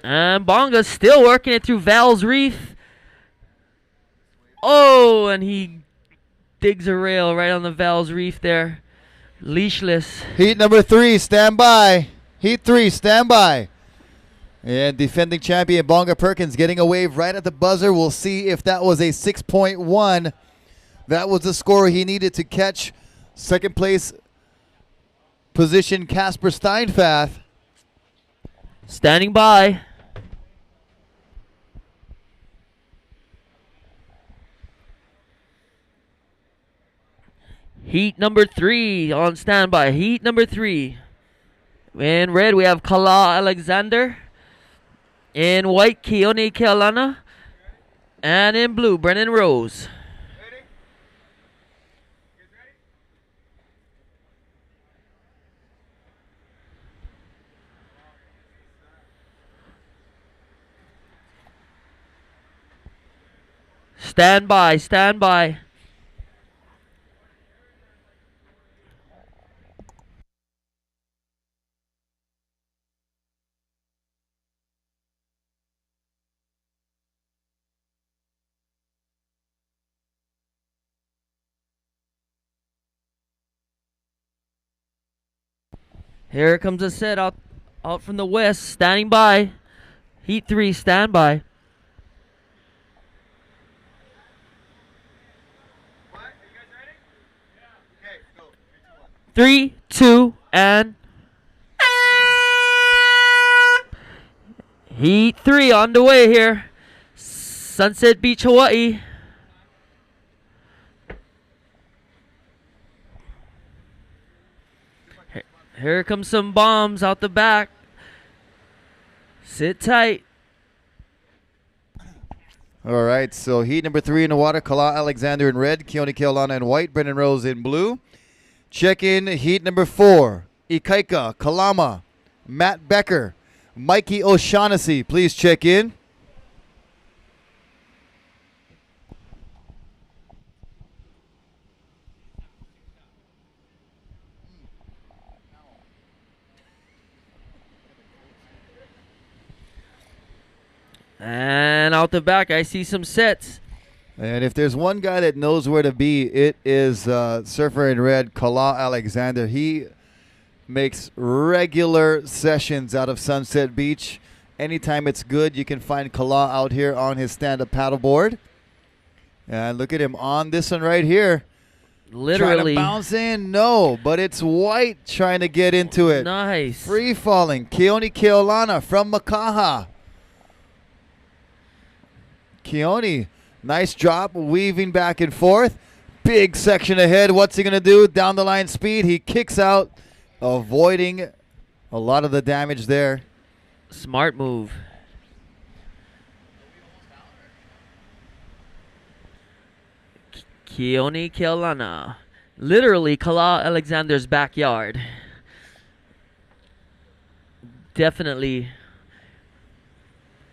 And Bonga's still working it through Val's Reef. Oh, and he digs a rail right on the Val's Reef there. Leashless. Heat number 3, stand by. Heat 3, stand by. And defending champion Bonga Perkins getting a wave right at the buzzer. We'll see if that was a 6.1. That was the score he needed to catch second place position Casper Steinfath. Standing by. Heat number 3 on standby. Heat number 3. In red, we have Kala Alexander. In white, Keone Kealana. And in blue, Brennan Rose. Stand by, stand by. Here comes a set out from the west, standing by. Heat 3, stand by. 3, 2, and Heat 3 on the way here. Sunset Beach, Hawaii. Here comes some bombs out the back. Sit tight. All right, so heat number 3 in the water. Kala Alexander in red, Keone Kealana in white, Brennan Rose in blue. Check in heat number 4. Ikaika, Kalama, Matt Becker, Mikey O'Shaughnessy. Please check in. And out the back, I see some sets. And if there's one guy that knows where to be, it is surfer in red, Kala Alexander. He makes regular sessions out of Sunset Beach. Anytime it's good, you can find Kala out here on his stand-up paddleboard. And look at him on this one right here. Literally. Trying to bounce in? No, but it's White trying to get into it. Nice. Free falling. Keone Keolana from Makaha. Keone, nice drop, weaving back and forth. Big section ahead. What's he going to do? Down the line speed. He kicks out, avoiding a lot of the damage there. Smart move. Keone Kealana. Literally Kala Alexander's backyard. Definitely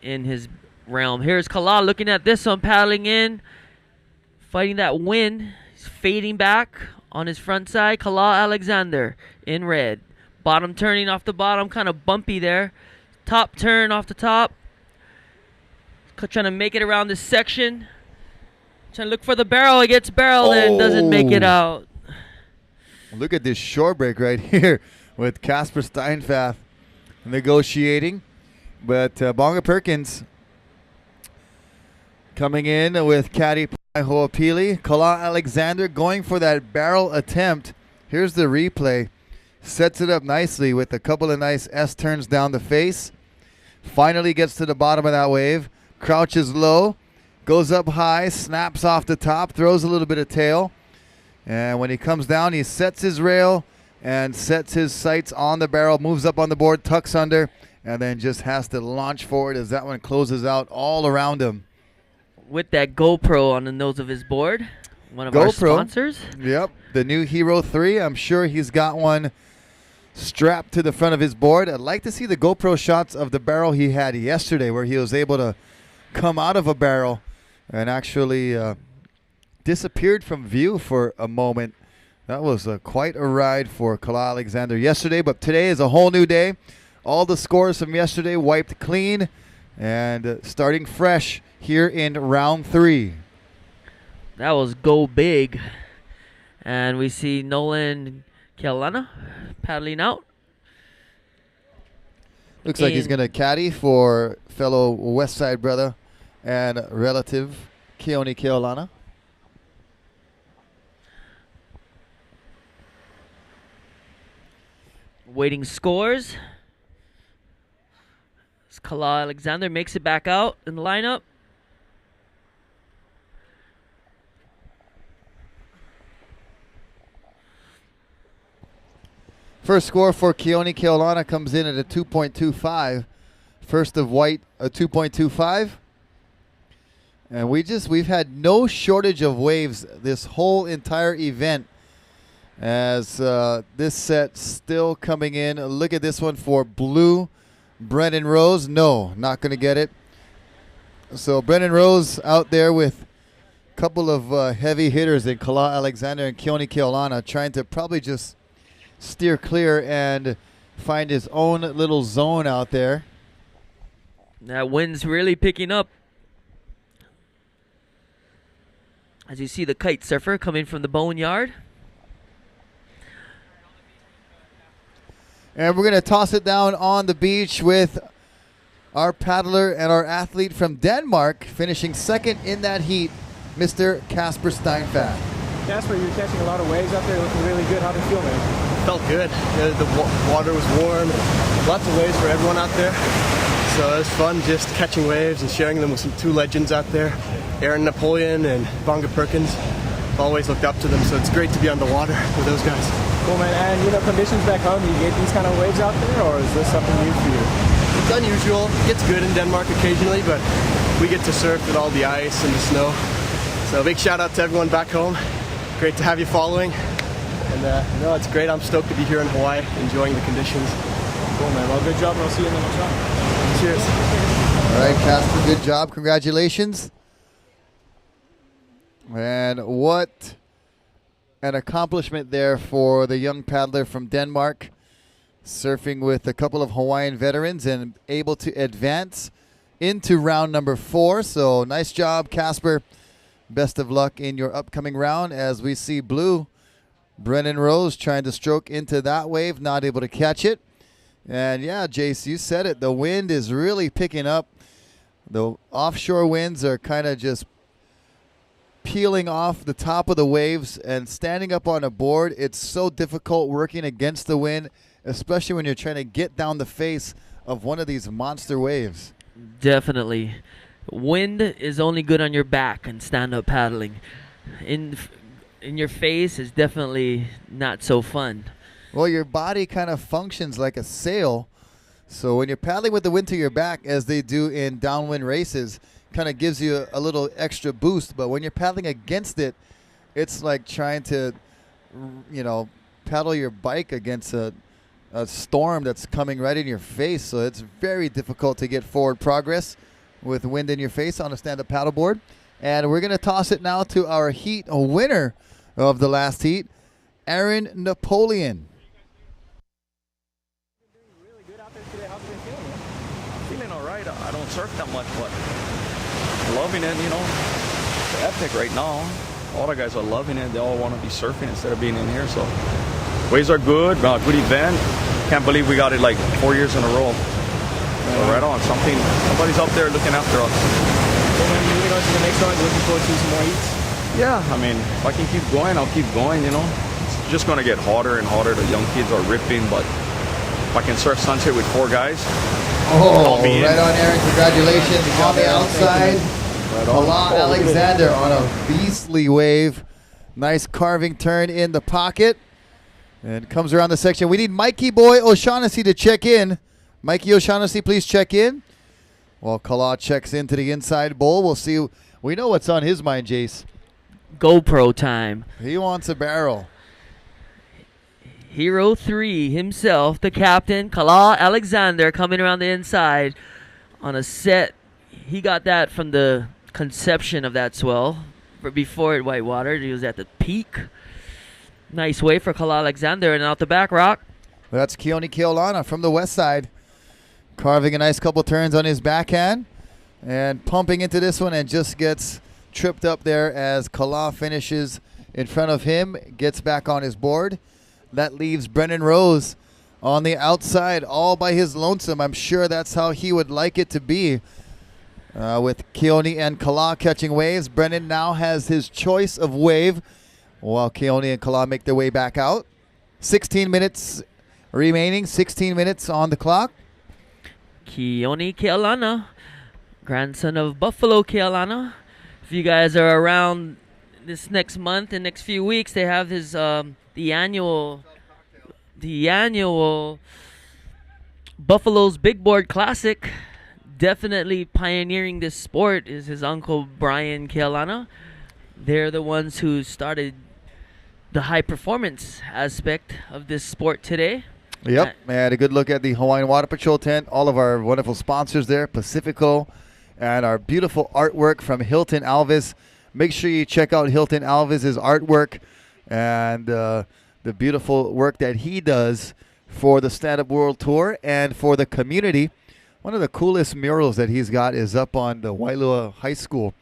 in his realm. Here's Kala looking at this one, paddling in, fighting that wind. He's fading back on his front side. Kala Alexander in red. Bottom turning off the bottom, kind of bumpy there. Top turn off the top. Trying to make it around this section. Trying to look for the barrel. He gets barreled and doesn't make it out. Look at this shore break right here with Casper Steinfath negotiating. But Bonga Perkins coming in with caddy Ho'opili. Kala Alexander going for that barrel attempt. Here's the replay. Sets it up nicely with a couple of nice S-turns down the face. Finally gets to the bottom of that wave. Crouches low. Goes up high. Snaps off the top. Throws a little bit of tail. And when he comes down, he sets his rail and sets his sights on the barrel. Moves up on the board. Tucks under. And then just has to launch forward as that one closes out all around him. With that GoPro on the nose of his board. One of our sponsors. Yep. The new Hero 3. I'm sure he's got one strapped to the front of his board. I'd like to see the GoPro shots of the barrel he had yesterday where he was able to come out of a barrel and actually disappeared from view for a moment. That was quite a ride for Kala Alexander yesterday, but today is a whole new day. All the scores from yesterday wiped clean and starting fresh here in round 3. That was go big. And we see Nolan Kealana paddling out. Looks like he's going to caddy for fellow West Side brother and relative Keone Keolana. Waiting scores. Kala Alexander makes it back out in the lineup. First score for Keone Keolana comes in at a 2.25. First of white, a 2.25. And we've had no shortage of waves this whole entire event as this set still coming in. Look at this one for blue. Brennan Rose, no, not going to get it. So Brennan Rose out there with a couple of heavy hitters in Kala Alexander and Keone Keolana trying to probably just steer clear and find his own little zone out there. That wind's really picking up. As you see the kite surfer coming from the boneyard. And we're going to toss it down on the beach with our paddler and our athlete from Denmark finishing second in that heat, Mr. Kasper Steinfeld. Casper, you're catching a lot of waves out there, looking really good. How do you feel, man? Felt good. The water was warm. Lots of waves for everyone out there. So it was fun just catching waves and sharing them with some two legends out there, Aaron Napoleon and Bonga Perkins. Always looked up to them, so it's great to be on the water with those guys. Cool, man. And, conditions back home, you get these kind of waves out there, or is this something new for you? It's unusual. It gets good in Denmark occasionally, but we get to surf with all the ice and the snow. So big shout out to everyone back home. Great to have you following. And no, it's great. I'm stoked to be here in Hawaii, enjoying the conditions. Cool, man. Well, good job, and I'll see you in the next round. Cheers. All right, Kasper, good job. Congratulations. And what an accomplishment there for the young paddler from Denmark, surfing with a couple of Hawaiian veterans and able to advance into round number 4. So nice job, Kasper. Best of luck in your upcoming round as we see blue Brennan Rose trying to stroke into that wave, not able to catch it. And yeah, Jace, you said it. The wind is really picking up. The offshore winds are kind of just peeling off the top of the waves and standing up on a board. It's so difficult working against the wind, especially when you're trying to get down the face of one of these monster waves. Definitely. Wind is only good on your back and stand-up paddling. In your face is definitely not so fun. Well, your body kind of functions like a sail. So when you're paddling with the wind to your back, as they do in downwind races, kind of gives you a little extra boost. But when you're paddling against it, it's like trying to, paddle your bike against a storm that's coming right in your face. So it's very difficult to get forward progress with wind in your face on a stand-up paddleboard. And we're going to toss it now to our heat winner of the last heat, Aaron Napoleon. Really good out there today. How's it been feeling, man? Feeling all right. I don't surf that much, but loving it, It's epic right now. All the guys are loving it. They all want to be surfing instead of being in here. So waves are good. Good event. Can't believe we got it like 4 years in a row. So right on. Somebody's up there looking after us. So when you're moving on to the next one, looking forward to some more heats? Yeah, I mean, if I can keep going, I'll keep going, you know. It's just going to get harder and harder. The young kids are ripping, but if I can surf Sunset with 4 guys, Oh, Call me in. right on, Aaron. Congratulations on the outside. Kala Alexander on a beastly wave. Nice carving turn in the pocket. And comes around the section. We need Mikey Boy O'Shaughnessy to check in. Mikey O'Shaughnessy, please check in. While Kala checks into the inside bowl, we'll see. We know what's on his mind, Jace. GoPro time. He wants a barrel. Hero 3 himself, the captain, Kala Alexander, coming around the inside on a set. He got that from the conception of that swell. Before it whitewatered, he was at the peak. Nice way for Kala Alexander, and out the back, Rock. That's Keone Keolana from the west side. Carving a nice couple turns on his backhand. And pumping into this one and just gets tripped up there as Kala finishes in front of him. Gets back on his board. That leaves Brennan Rose on the outside all by his lonesome. I'm sure that's how he would like it to be. With Keone and Kala catching waves, Brennan now has his choice of wave while Keone and Kala make their way back out. 16 minutes remaining, 16 minutes on the clock. Keone Keolana, grandson of Buffalo Keolana. If you guys are around this next month and next few weeks, they have his the annual Buffalo's Big Board Classic. Definitely pioneering this sport is his uncle Brian Keolana. They're the ones who started the high performance aspect of this sport today. Yep, and a good look at the Hawaiian Water Patrol tent. All of our wonderful sponsors there, Pacifico, and our beautiful artwork from Hilton Alves. Make sure you check out Hilton Alves' artwork and the beautiful work that he does for the Stand Up World Tour and for the community. One of the coolest murals that he's got is up on the Wailua High School.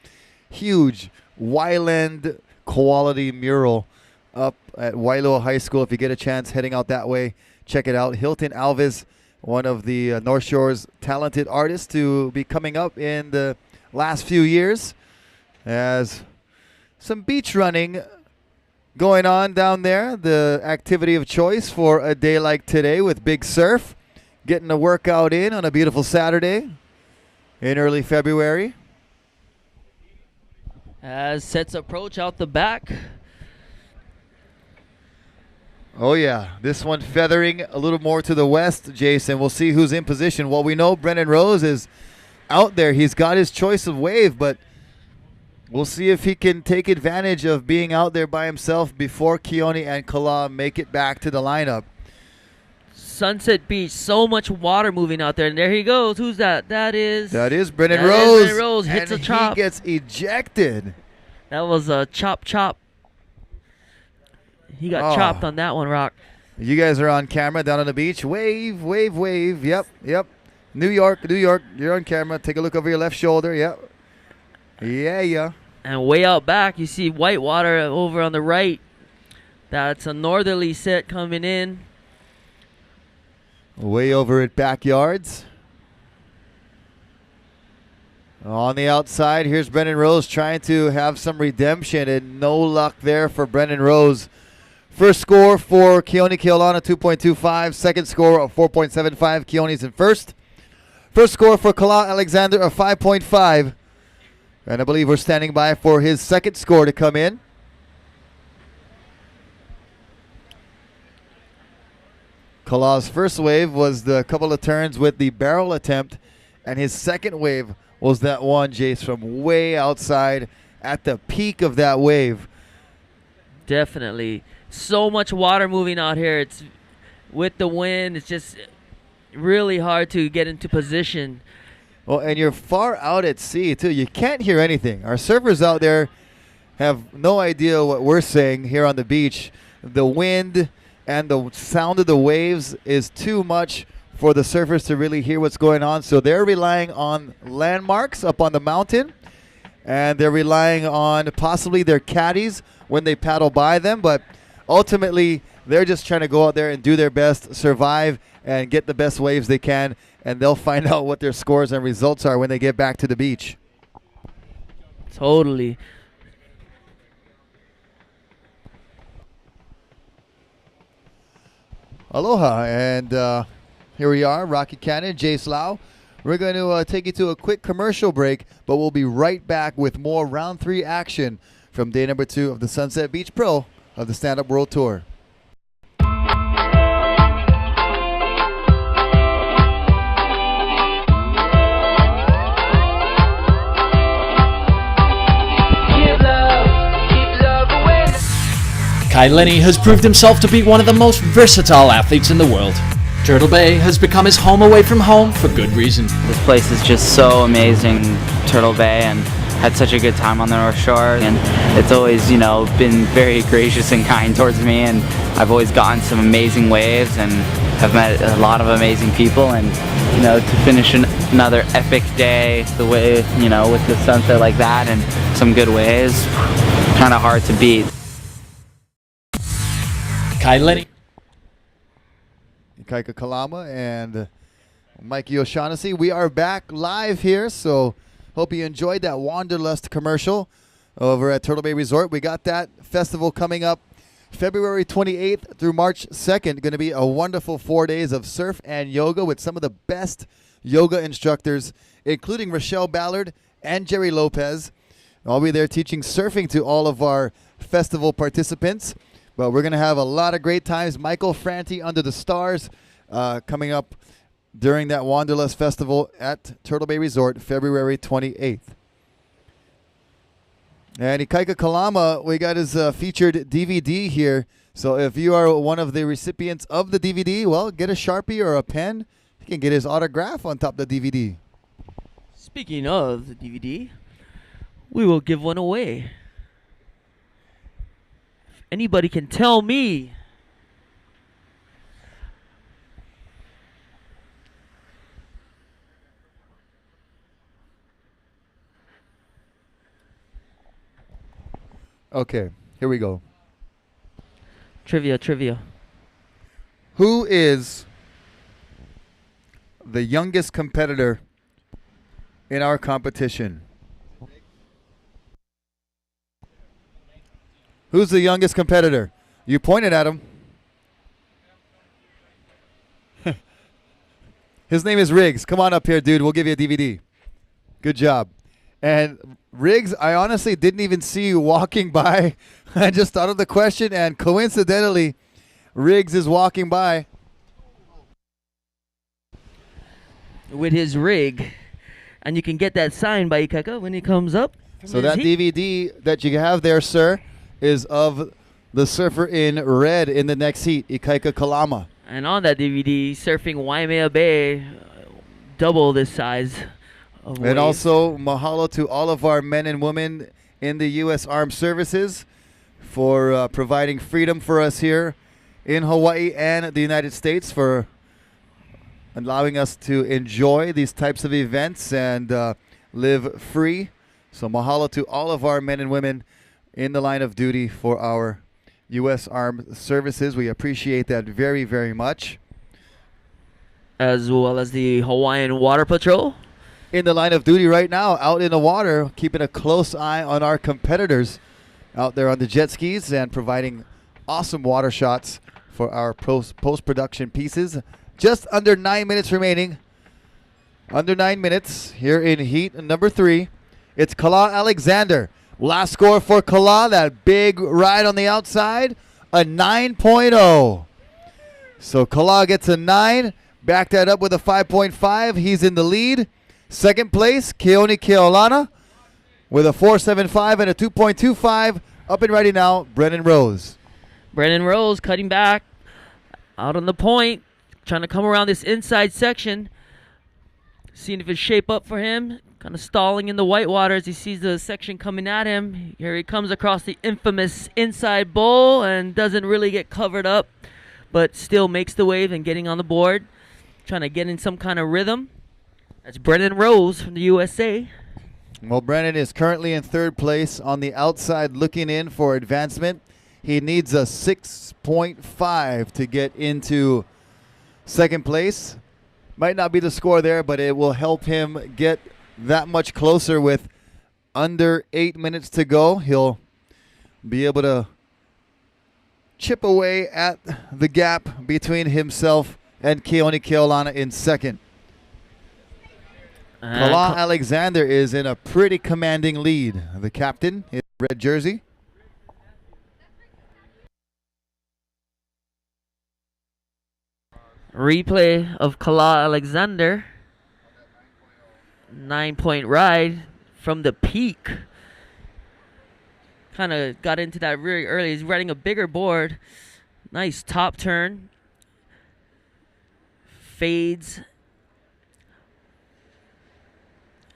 Huge Wyland quality mural up at Wailua High School. If you get a chance heading out that way, check it out. Hilton Alves, one of the North Shore's talented artists to be coming up in the last few years. As some beach running going on down there, the activity of choice for a day like today with big surf. Getting a workout in on a beautiful Saturday in early February. As sets approach out the back. Oh, yeah. This one feathering a little more to the west, Jason. We'll see who's in position. Well, we know Brennan Rose is out there. He's got his choice of wave, but we'll see if he can take advantage of being out there by himself before Keone and Kala make it back to the lineup. Sunset Beach, so much water moving out there, and there he goes. Who's that? That is Brennan Rose. Brennan Rose hits and a chop. he gets ejected. That was a chop. He got chopped on that one, Rock. You guys are on camera down on the beach. Wave. Yep. New York. You're on camera. Take a look over your left shoulder. Yep. Yeah. And way out back, you see whitewater over on the right. That's a northerly set coming in. Way over at Backyards. On the outside, here's Brennan Rose trying to have some redemption, and no luck there for Brennan Rose. First score for Keone Keolana, 2.25. Second score of 4.75. Keone's in first. First score for Kala Alexander of 5.5. And I believe we're standing by for his second score to come in. Kala's first wave was the couple of turns with the barrel attempt, and his second wave was that one, Jace, from way outside at the peak of that wave. Definitely. So much water moving out here. It's with the wind. It's just really hard to get into position. Well, and you're far out at sea, too. You can't hear anything. Our surfers out there have no idea what we're saying here on the beach. The wind and the sound of the waves is too much for the surfers to really hear what's going on. So they're relying on landmarks up on the mountain, and they're relying on possibly their caddies when they paddle by them. But ultimately, they're just trying to go out there and do their best, survive and get the best waves they can, and they'll find out what their scores and results are when they get back to the beach. Totally. Aloha, and here we are, Rocky Cannon, Jace Lau. We're going to take you to a quick commercial break, but we'll be right back with more round 3 action from day number 2 of the Sunset Beach Pro of the Stand Up World Tour. Kai Lenny has proved himself to be one of the most versatile athletes in the world. Turtle Bay has become his home away from home for good reason. This place is just so amazing, Turtle Bay, and had such a good time on the North Shore. And it's always, been very gracious and kind towards me, and I've always gotten some amazing waves and have met a lot of amazing people. And, to finish another epic day the way, with the sunset like that and some good waves, kind of hard to beat. Kai Lenny. Ikaika Kalama and Mikey O'Shaughnessy. We are back live here, so hope you enjoyed that Wanderlust commercial over at Turtle Bay Resort. We got that festival coming up February 28th through March 2nd. Going to be a wonderful 4 days of surf and yoga with some of the best yoga instructors, including Rochelle Ballard and Jerry Lopez. I'll be there teaching surfing to all of our festival participants. But we're going to have a lot of great times. Michael Franti Under the Stars coming up during that Wanderlust Festival at Turtle Bay Resort, February 28th. And Ikaika Kalama, we got his featured DVD here. So if you are one of the recipients of the DVD, well, get a Sharpie or a pen. You can get his autograph on top of the DVD. Speaking of the DVD, we will give one away. Anybody can tell me Okay, here we go. Trivia. Who is the youngest competitor in our competition? Who's the youngest competitor? You pointed at him. His name is Riggs. Come on up here, dude. We'll give you a DVD. Good job. And Riggs, I honestly didn't even see you walking by. I just thought of the question, and coincidentally, Riggs is walking by. with his rig. And you can get that signed by Ikaika when he comes up. So that DVD that you have there, sir, is of the surfer in red in the next heat, Ikaika Kalama. And on that DVD, surfing Waimea Bay, double this size of wave. And also, mahalo to all of our men and women in the U.S. Armed Services for providing freedom for us here in Hawaii and the United States, for allowing us to enjoy these types of events and live free. So mahalo to all of our men and women in the line of duty for our U.S. Armed Services. We appreciate that very, very much. As well as the Hawaiian Water Patrol. In the line of duty right now, out in the water, keeping a close eye on our competitors out there on the jet skis and providing awesome water shots for our post-production pieces. Just under 9 minutes remaining. Under 9 minutes here in heat number 3. It's Kala Alexander. Last score for Kala, that big ride on the outside, a 9.0. So Kala gets a 9. Back that up with a 5.5. He's in the lead. Second place, Keone Keolana with a 4.75 and a 2.25. Up and ready now, Brennan Rose. Brennan Rose cutting back out on the point, trying to come around this inside section, seeing if it's shape up for him. Kind of stalling in the whitewater as he sees the section coming at him. Here he comes across the infamous inside bowl and doesn't really get covered up, but still makes the wave and getting on the board, trying to get in some kind of rhythm. That's Brennan Rose from the USA. Well, Brennan is currently in third place on the outside looking in for advancement. He needs a 6.5 to get into second place. Might not be the score there, but it will help him get that much closer with under 8 minutes to go. He'll be able to chip away at the gap between himself and Keone Keolana in second. Kala Alexander is in a pretty commanding lead. The captain in red jersey. Replay of Kala Alexander. 9-point ride from the peak. Kind of got into that really early. He's riding a bigger board. Nice top turn. Fades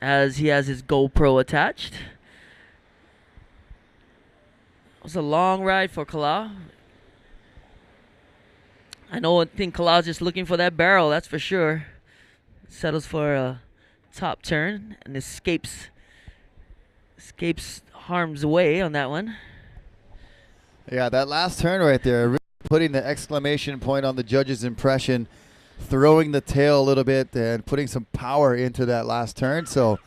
as he has his GoPro attached. It was a long ride for Kala. I think Kala's just looking for that barrel, that's for sure. Settles for a top turn and escapes harm's way on that one. Yeah, that last turn right there, really putting the exclamation point on the judge's impression, throwing the tail a little bit and putting some power into that last turn. So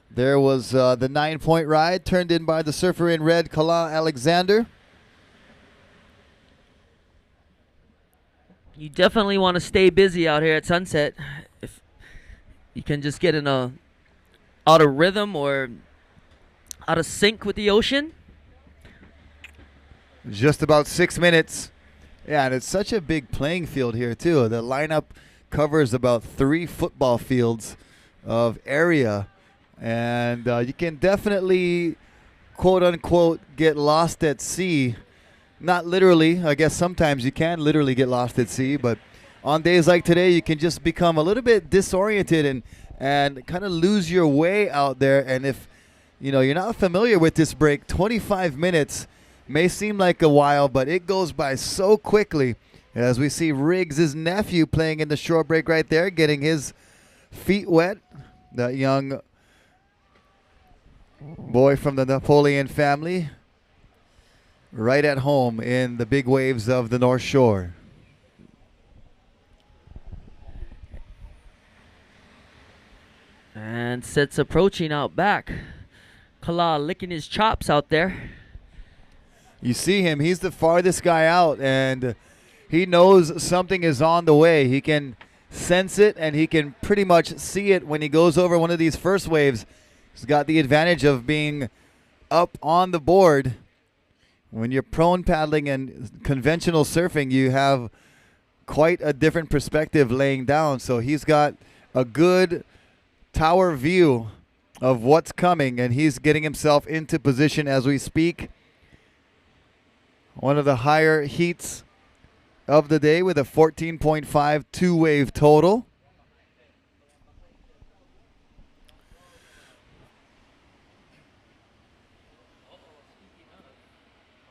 there was the 9-point ride turned in by the surfer in red, Kala Alexander. You definitely want to stay busy out here at Sunset. If you can just get in out of rhythm or out of sync with the ocean. Just about 6 minutes. Yeah, and it's such a big playing field here, too. The lineup covers about 3 football fields of area. And you can definitely, quote-unquote, get lost at sea. Not literally. I guess sometimes you can literally get lost at sea. But on days like today, you can just become a little bit disoriented and kind of lose your way out there. And if you're not familiar with this break, 25 minutes may seem like a while, but it goes by so quickly. As we see Riggs' nephew playing in the short break right there, getting his feet wet. That young boy from the Napoleon family, right at home in the big waves of the North Shore. And Set's approaching out back. Kala licking his chops out there. You see him, he's the farthest guy out, and he knows something is on the way. He can sense it, and he can pretty much see it when he goes over one of these first waves. He's got the advantage of being up on the board. When you're prone paddling and conventional surfing, you have quite a different perspective laying down. So he's got a good tower view of what's coming, and he's getting himself into position as we speak. One of the higher heats of the day with a 14.5 two-wave total.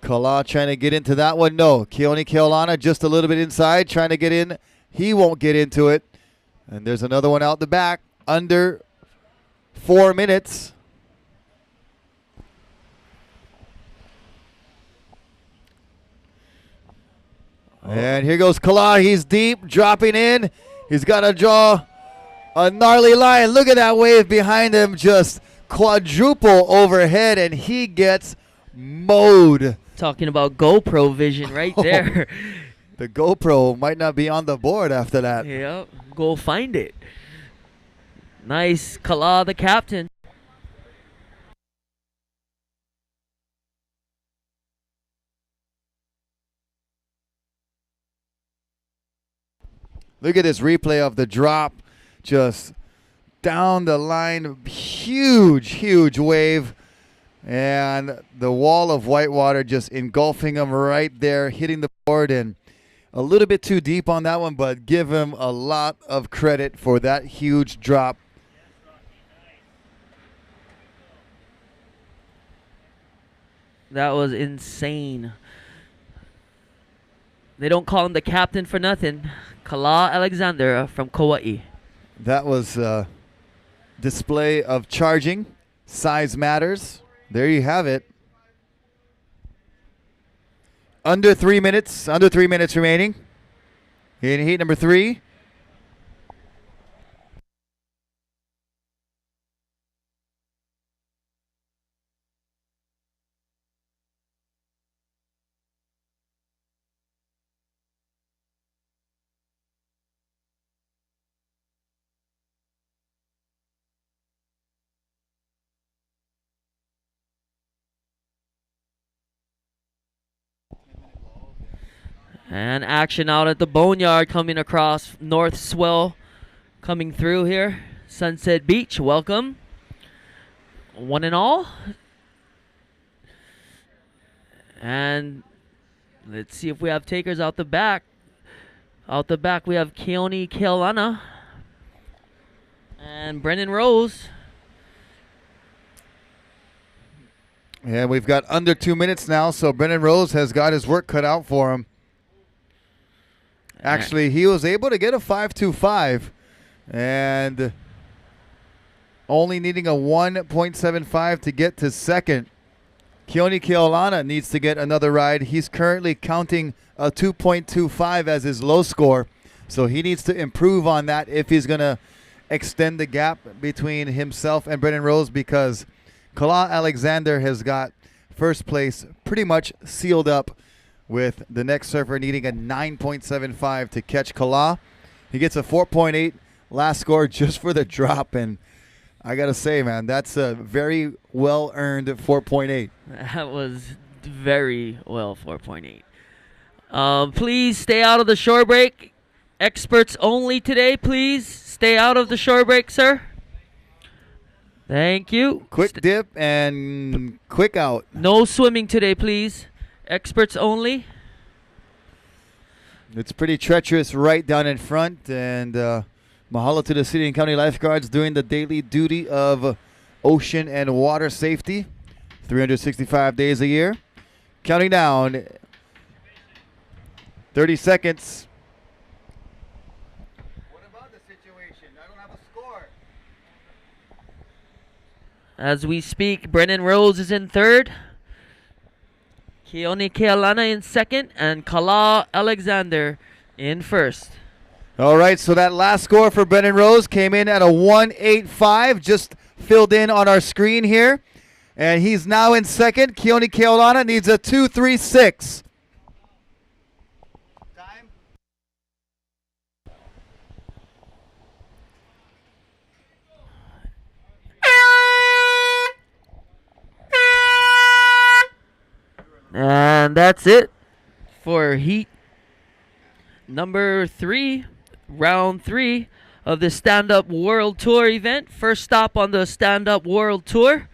Kala trying to get into that one. No. Keone Keolana just a little bit inside, trying to get in. He won't get into it. And there's another one out the back. Under 4 minutes. And here goes Kala. He's deep, dropping in. He's got to draw a gnarly line. Look at that wave behind him, just quadruple overhead, and he gets mowed. Talking about GoPro vision right there. The GoPro might not be on the board after that. Yep, go find it. Nice, Kala the captain. Look at this replay of the drop. Just down the line. Huge, huge wave. And the wall of white water just engulfing him right there, hitting the board, and a little bit too deep on that one, but give him a lot of credit for that huge drop. That was insane. They don't call him the captain for nothing. Kala Alexander from Kauai. That was a display of charging. Size matters. There you have it. Under 3 minutes remaining in heat number 3. And action out at the Boneyard coming across North Swell coming through here. Sunset Beach, welcome. One and all. And let's see if we have takers out the back. Out the back we have Keone Kealana and Brennan Rose. And we've got under 2 minutes now, so Brennan Rose has got his work cut out for him. Actually, he was able to get a 5.25 and only needing a 1.75 to get to second. Keone Kealana needs to get another ride. He's currently counting a 2.25 as his low score, so he needs to improve on that if he's going to extend the gap between himself and Brennan Rose, because Kala Alexander has got first place pretty much sealed up, with the next surfer needing a 9.75 to catch Kala. He gets a 4.8 last score just for the drop, and I got to say, man, that's a very well-earned 4.8. That was very well 4.8. Please stay out of the shore break. Experts only today, please. Stay out of the shore break, sir. Thank you. Quick dip and quick out. No swimming today, please. Experts only. It's pretty treacherous right down in front, and mahalo to the city and county lifeguards doing the daily duty of ocean and water safety 365 days a year. Counting down 30 seconds. What about the situation? I don't have a score. As we speak, Brennan Rose is in third. Keone Kealana in second, and Kala Alexander in first. All right, so that last score for Brennan Rose came in at a 1.85, just filled in on our screen here. And he's now in second. Keone Kealana needs a 2.36. Time. And that's it for heat number 3, round 3 of the Stand Up World Tour event. First stop on the Stand Up World Tour.